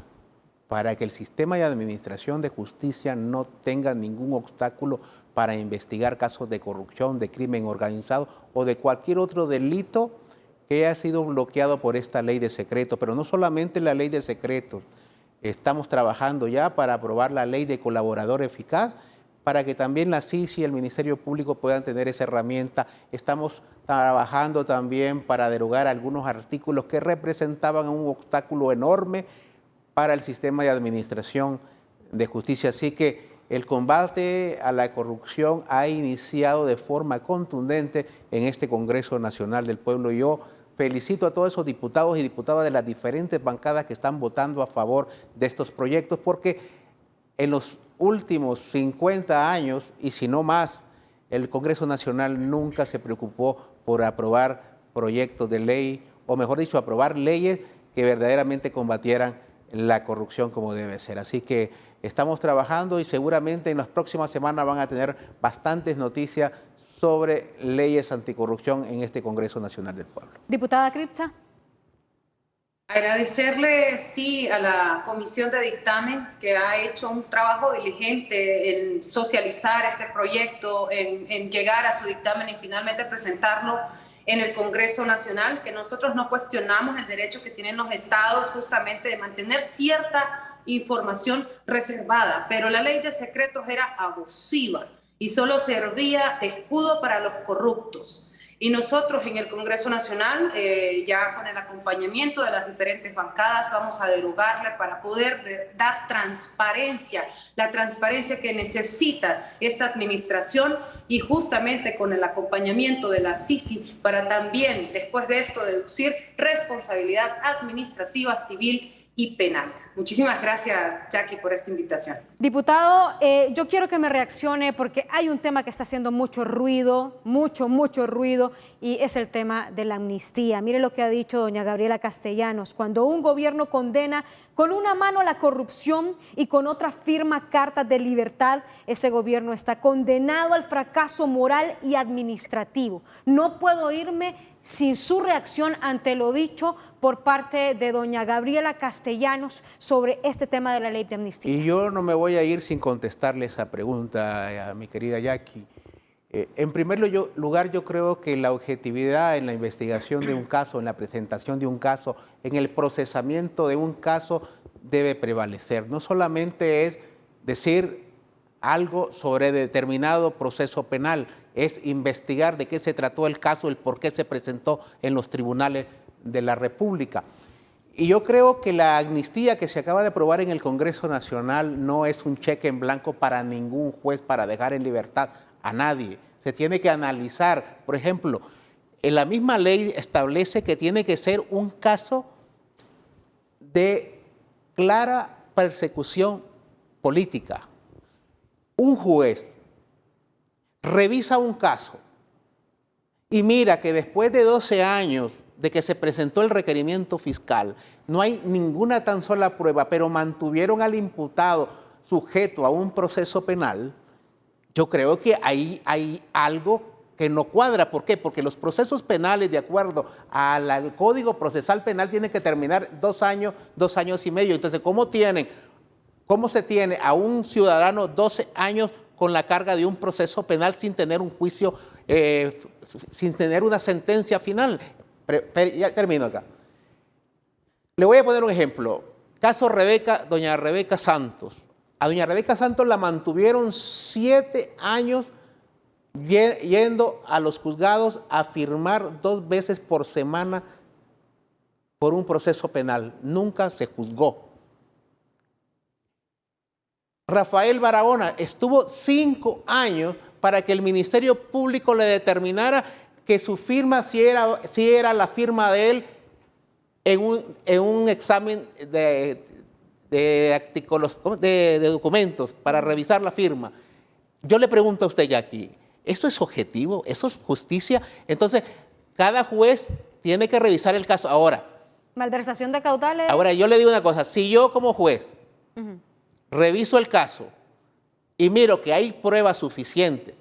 [SPEAKER 5] para que el sistema de administración de justicia no tenga ningún obstáculo para investigar casos de corrupción, de crimen organizado o de cualquier otro delito que haya sido bloqueado por esta ley de secretos. Pero no solamente la ley de secretos, estamos trabajando ya para aprobar la ley de colaborador eficaz, para que también la CICI y el Ministerio Público puedan tener esa herramienta. Estamos trabajando también para derogar algunos artículos que representaban un obstáculo enorme para el sistema de administración de justicia. Así que el combate a la corrupción ha iniciado de forma contundente en este Congreso Nacional del Pueblo. Yo felicito a todos esos diputados y diputadas de las diferentes bancadas que están votando a favor de estos proyectos, porque en los últimos 50 años, y si no más, el Congreso Nacional nunca se preocupó por aprobar proyectos de ley, o mejor dicho, aprobar leyes que verdaderamente combatieran la corrupción como debe ser. Así que estamos trabajando y seguramente en las próximas semanas van a tener bastantes noticias sobre leyes anticorrupción en este Congreso Nacional del Pueblo.
[SPEAKER 2] Diputada Cripsa.
[SPEAKER 3] Agradecerle, sí, a la Comisión de Dictamen que ha hecho un trabajo diligente en socializar este proyecto, en llegar a su dictamen y finalmente presentarlo en el Congreso Nacional, que nosotros no cuestionamos el derecho que tienen los estados justamente de mantener cierta información reservada, pero la ley de secretos era abusiva y solo servía de escudo para los corruptos. Y nosotros en el Congreso Nacional, ya con el acompañamiento de las diferentes bancadas, vamos a derogarle para poder dar transparencia, la transparencia que necesita esta administración y justamente con el acompañamiento de la CICI para también, después de esto, deducir responsabilidad administrativa, civil y penal. Muchísimas gracias, Jackie, por esta invitación.
[SPEAKER 2] Diputado, yo quiero que me reaccione porque hay un tema que está haciendo mucho ruido, mucho ruido, y es el tema de la amnistía. Mire lo que ha dicho doña Gabriela Castellanos: cuando un gobierno condena con una mano la corrupción y con otra firma cartas de libertad, ese gobierno está condenado al fracaso moral y administrativo. No puedo irme sin su reacción ante lo dicho por parte de doña Gabriela Castellanos sobre este tema de la ley de amnistía.
[SPEAKER 5] Y yo no me voy a ir sin contestarle esa pregunta a mi querida Jackie. En primer lugar, yo creo que la objetividad en la investigación de un caso, en la presentación de un caso, en el procesamiento de un caso debe prevalecer. No solamente es decir algo sobre determinado proceso penal, es investigar de qué se trató el caso, el por qué se presentó en los tribunales de la República. Y yo creo que la amnistía que se acaba de aprobar en el Congreso Nacional no es un cheque en blanco para ningún juez para dejar en libertad a nadie. Se tiene que analizar. Por ejemplo, en la misma ley establece que tiene que ser un caso de clara persecución política. Un juez revisa un caso y mira que después de 12 años de que se presentó el requerimiento fiscal, no hay ninguna tan sola prueba, pero mantuvieron al imputado sujeto a un proceso penal. Yo creo que ahí hay algo que no cuadra. ¿Por qué? Porque los procesos penales, de acuerdo al Código Procesal Penal, tienen que terminar 2 años, 2 años y medio. Entonces, ¿cómo se tiene a un ciudadano 12 años con la carga de un proceso penal sin tener un juicio, sin tener una sentencia final? Ya termino acá. Le voy a poner un ejemplo. Caso Rebeca, doña Rebeca Santos. A doña Rebeca Santos la mantuvieron 7 años yendo a los juzgados a firmar 2 veces por semana por un proceso penal. Nunca se juzgó. Rafael Barahona estuvo 5 años para que el Ministerio Público le determinara que su firma sí era la firma de él en un examen de documentos para revisar la firma. Yo le pregunto a usted, Jackie, ¿eso es objetivo? ¿Eso es justicia? Entonces, cada juez tiene que revisar el caso. Ahora,
[SPEAKER 2] malversación de caudales.
[SPEAKER 5] Ahora, yo le digo una cosa. Si yo como juez reviso el caso y miro que hay prueba suficiente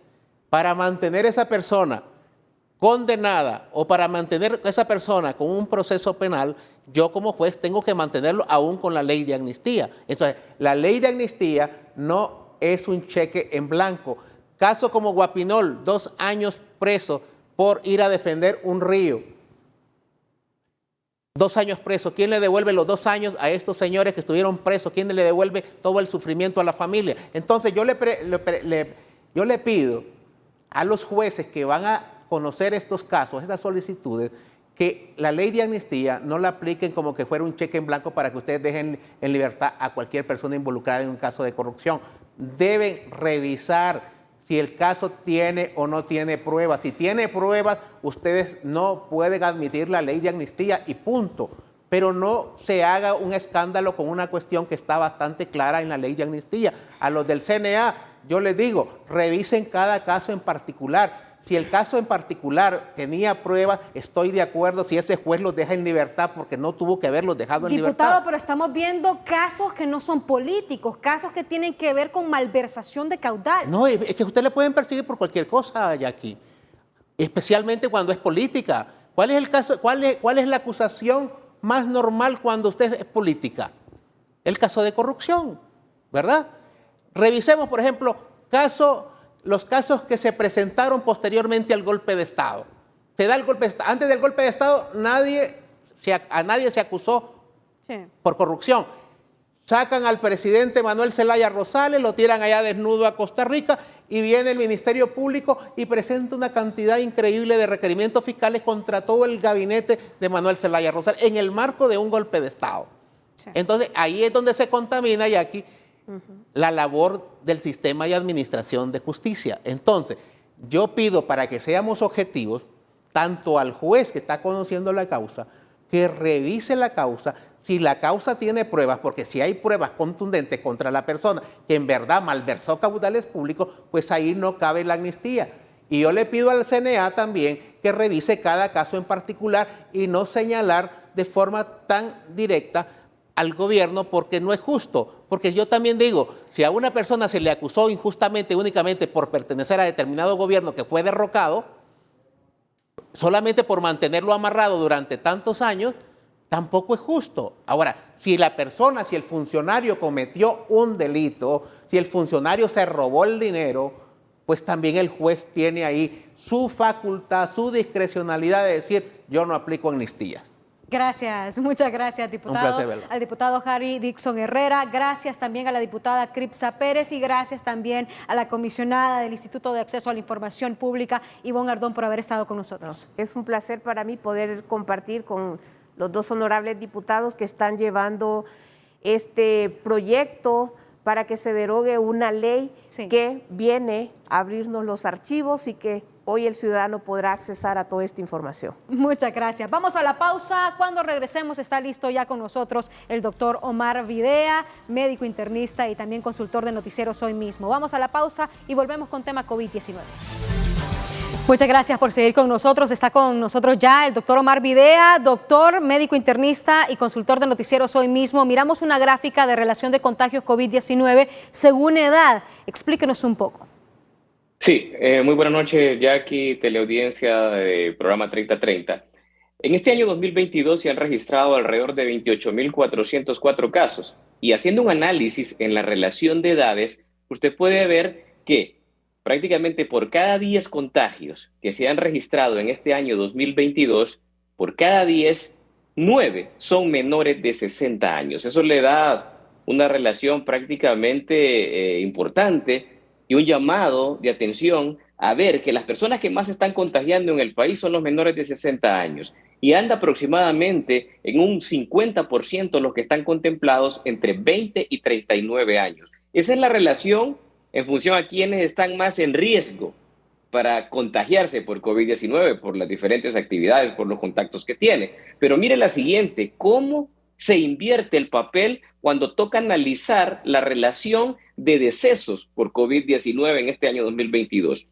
[SPEAKER 5] para mantener a esa persona condenada o para mantener a esa persona con un proceso penal, yo como juez tengo que mantenerlo aún con la ley de amnistía. Entonces, la ley de amnistía no es un cheque en blanco. Caso como Guapinol, 2 años preso por ir a defender un río. 2 años preso. ¿Quién le devuelve los 2 años a estos señores que estuvieron presos? ¿Quién le devuelve todo el sufrimiento a la familia? Entonces, yo le pido a los jueces que van a conocer estos casos, estas solicitudes, que la ley de amnistía no la apliquen como que fuera un cheque en blanco para que ustedes dejen en libertad a cualquier persona involucrada en un caso de corrupción. Deben revisar si el caso tiene o no tiene pruebas. Si tiene pruebas, ustedes no pueden admitir la ley de amnistía y punto. Pero no se haga un escándalo con una cuestión que está bastante clara en la ley de amnistía. A los del CNA, yo les digo, revisen cada caso en particular. Si el caso en particular tenía pruebas, estoy de acuerdo si ese juez los deja en libertad porque no tuvo que haberlos dejado en libertad.
[SPEAKER 2] Diputado, pero estamos viendo casos que no son políticos, casos que tienen que ver con malversación de caudales.
[SPEAKER 5] No, es que a usted le pueden perseguir por cualquier cosa, Jackie, especialmente cuando es política. ¿Cuál es el caso? ¿Cuál es la acusación más normal cuando usted es política? El caso de corrupción, ¿verdad? Revisemos, por ejemplo, los casos que se presentaron posteriormente al golpe de Estado. Se da el golpe de Estado. Antes del golpe de Estado, a nadie se acusó por corrupción. Sacan al presidente Manuel Zelaya Rosales, lo tiran allá desnudo a Costa Rica y viene el Ministerio Público y presenta una cantidad increíble de requerimientos fiscales contra todo el gabinete de Manuel Zelaya Rosales en el marco de un golpe de Estado. Sí. Entonces, ahí es donde se contamina, Jackie, la labor del sistema de administración de justicia. Entonces, yo pido para que seamos objetivos, tanto al juez que está conociendo la causa, que revise la causa, si la causa tiene pruebas, porque si hay pruebas contundentes contra la persona que en verdad malversó caudales públicos, pues ahí no cabe la amnistía. Y yo le pido al CNA también que revise cada caso en particular y no señalar de forma tan directa al gobierno, porque no es justo. Porque yo también digo, si a una persona se le acusó injustamente únicamente por pertenecer a determinado gobierno que fue derrocado, solamente por mantenerlo amarrado durante tantos años, tampoco es justo. Ahora, si el funcionario cometió un delito, si el funcionario se robó el dinero, pues también el juez tiene ahí su facultad, su discrecionalidad de decir, yo no aplico amnistías.
[SPEAKER 2] Gracias, muchas gracias, diputado.
[SPEAKER 5] Un placer verlo.
[SPEAKER 2] Al diputado Harry Dixon Herrera, gracias también a la diputada Cripsa Pérez y gracias también a la comisionada del Instituto de Acceso a la Información Pública, Ivonne Ardón, por haber estado con nosotros.
[SPEAKER 4] Es un placer para mí poder compartir con los 2 honorables diputados que están llevando este proyecto para que se derogue una ley que viene a abrirnos los archivos y que hoy el ciudadano podrá accesar a toda esta información.
[SPEAKER 2] Muchas gracias. Vamos a la pausa. Cuando regresemos está listo ya con nosotros el doctor Omar Videa, médico internista y también consultor de Noticieros Hoy Mismo. Vamos a la pausa y volvemos con tema COVID-19. Muchas gracias por seguir con nosotros. Está con nosotros ya el doctor Omar Videa, doctor, médico internista y consultor de Noticieros Hoy Mismo. Miramos una gráfica de relación de contagios COVID-19 según edad. Explíquenos un poco.
[SPEAKER 6] Sí, muy buenas noches, Jackie, teleaudiencia del programa 3030. En este año 2022 se han registrado alrededor de 28.404 casos y haciendo un análisis en la relación de edades, usted puede ver que prácticamente por cada 10 contagios que se han registrado en este año 2022, por cada 10, 9 son menores de 60 años. Eso le da una relación prácticamente importante y un llamado de atención a ver que las personas que más se están contagiando en el país son los menores de 60 años y anda aproximadamente en un 50% los que están contemplados entre 20 y 39 años. Esa es la relación en función a quienes están más en riesgo para contagiarse por COVID-19, por las diferentes actividades, por los contactos que tiene. Pero mire la siguiente, cómo se invierte el papel cuando toca analizar la relación de decesos por COVID-19 en este año 2022.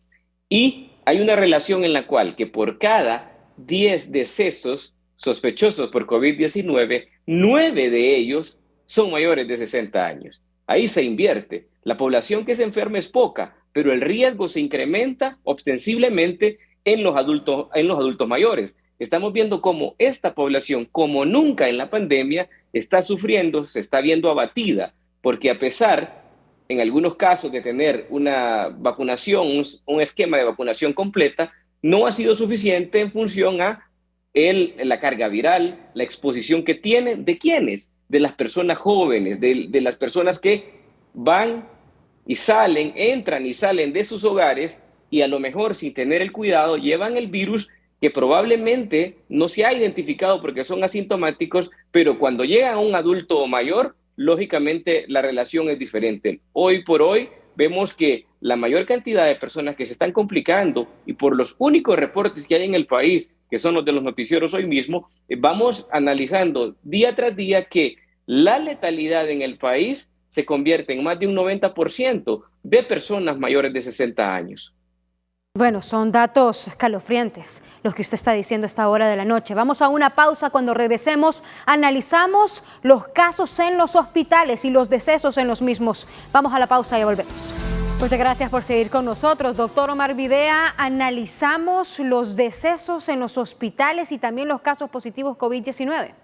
[SPEAKER 6] Y hay una relación en la cual que por cada 10 decesos sospechosos por COVID-19, 9 de ellos son mayores de 60 años. Ahí se invierte. La población que se enferma es poca, pero el riesgo se incrementa ostensiblemente en los adultos mayores. Estamos viendo cómo esta población, como nunca en la pandemia, está sufriendo, se está viendo abatida, porque a pesar, en algunos casos, de tener una vacunación, un esquema de vacunación completa, no ha sido suficiente en función a la carga viral, la exposición que tienen. ¿De quiénes? De las personas jóvenes, de las personas que van y salen, entran y salen de sus hogares y a lo mejor sin tener el cuidado llevan el virus que probablemente no se ha identificado porque son asintomáticos, pero cuando llega a un adulto mayor, lógicamente la relación es diferente. Hoy por hoy vemos que la mayor cantidad de personas que se están complicando y por los únicos reportes que hay en el país, que son los de los noticieros hoy mismo, vamos analizando día tras día que la letalidad en el país se convierte en más de un 90% de personas mayores de 60 años.
[SPEAKER 2] Bueno, son datos escalofriantes los que usted está diciendo a esta hora de la noche. Vamos a una pausa. Cuando regresemos, analizamos los casos en los hospitales y los decesos en los mismos. Vamos a la pausa y volvemos. Muchas gracias por seguir con nosotros. Doctor Omar Videa, analizamos los decesos en los hospitales y también los casos positivos COVID-19.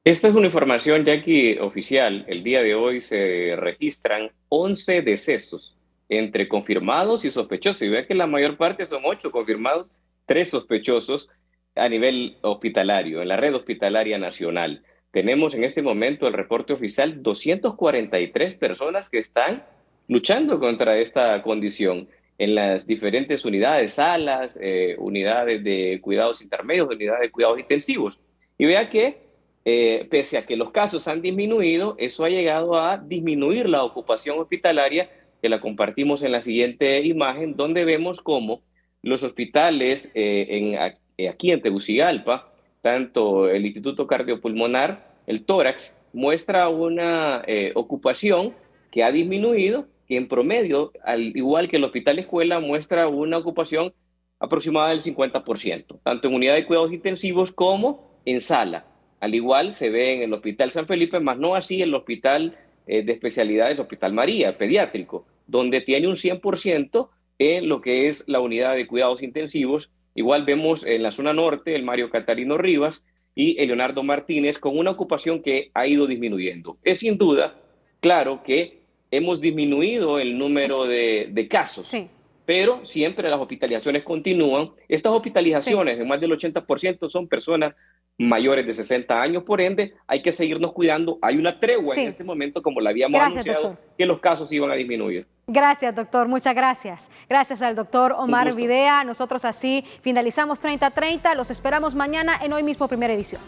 [SPEAKER 6] Esta es una información, Jackie, oficial. El día de hoy se registran 11 decesos entre confirmados y sospechosos. Y vea que la mayor parte son 8 confirmados, 3 sospechosos a nivel hospitalario, en la red hospitalaria nacional. Tenemos en este momento el reporte oficial 243 personas que están luchando contra esta condición en las diferentes unidades, salas, unidades de cuidados intermedios, unidades de cuidados intensivos. Y vea que pese a que los casos han disminuido, eso ha llegado a disminuir la ocupación hospitalaria, que la compartimos en la siguiente imagen, donde vemos cómo los hospitales aquí en Tegucigalpa, tanto el Instituto Cardiopulmonar, el tórax, muestra una ocupación que ha disminuido, que en promedio, al igual que el Hospital Escuela, muestra una ocupación aproximada del 50%, tanto en unidad de cuidados intensivos como en sala. Al igual se ve en el Hospital San Felipe, más no así el Hospital de Especialidades, el Hospital María, pediátrico, donde tiene un 100% en lo que es la unidad de cuidados intensivos. Igual vemos en la zona norte el Mario Catarino Rivas y el Leonardo Martínez con una ocupación que ha ido disminuyendo. Es sin duda, claro que hemos disminuido el número de casos, sí, pero siempre las hospitalizaciones continúan. Estas hospitalizaciones, de más del 80%, son personas mayores de 60 años, por ende hay que seguirnos cuidando. Hay una tregua en este momento, como la habíamos anunciado, doctor, que los casos iban a disminuir.
[SPEAKER 2] Gracias, doctor, muchas gracias. Gracias al doctor Omar Videa. Nosotros así finalizamos 30-30. Los esperamos mañana en Hoy Mismo, primera edición.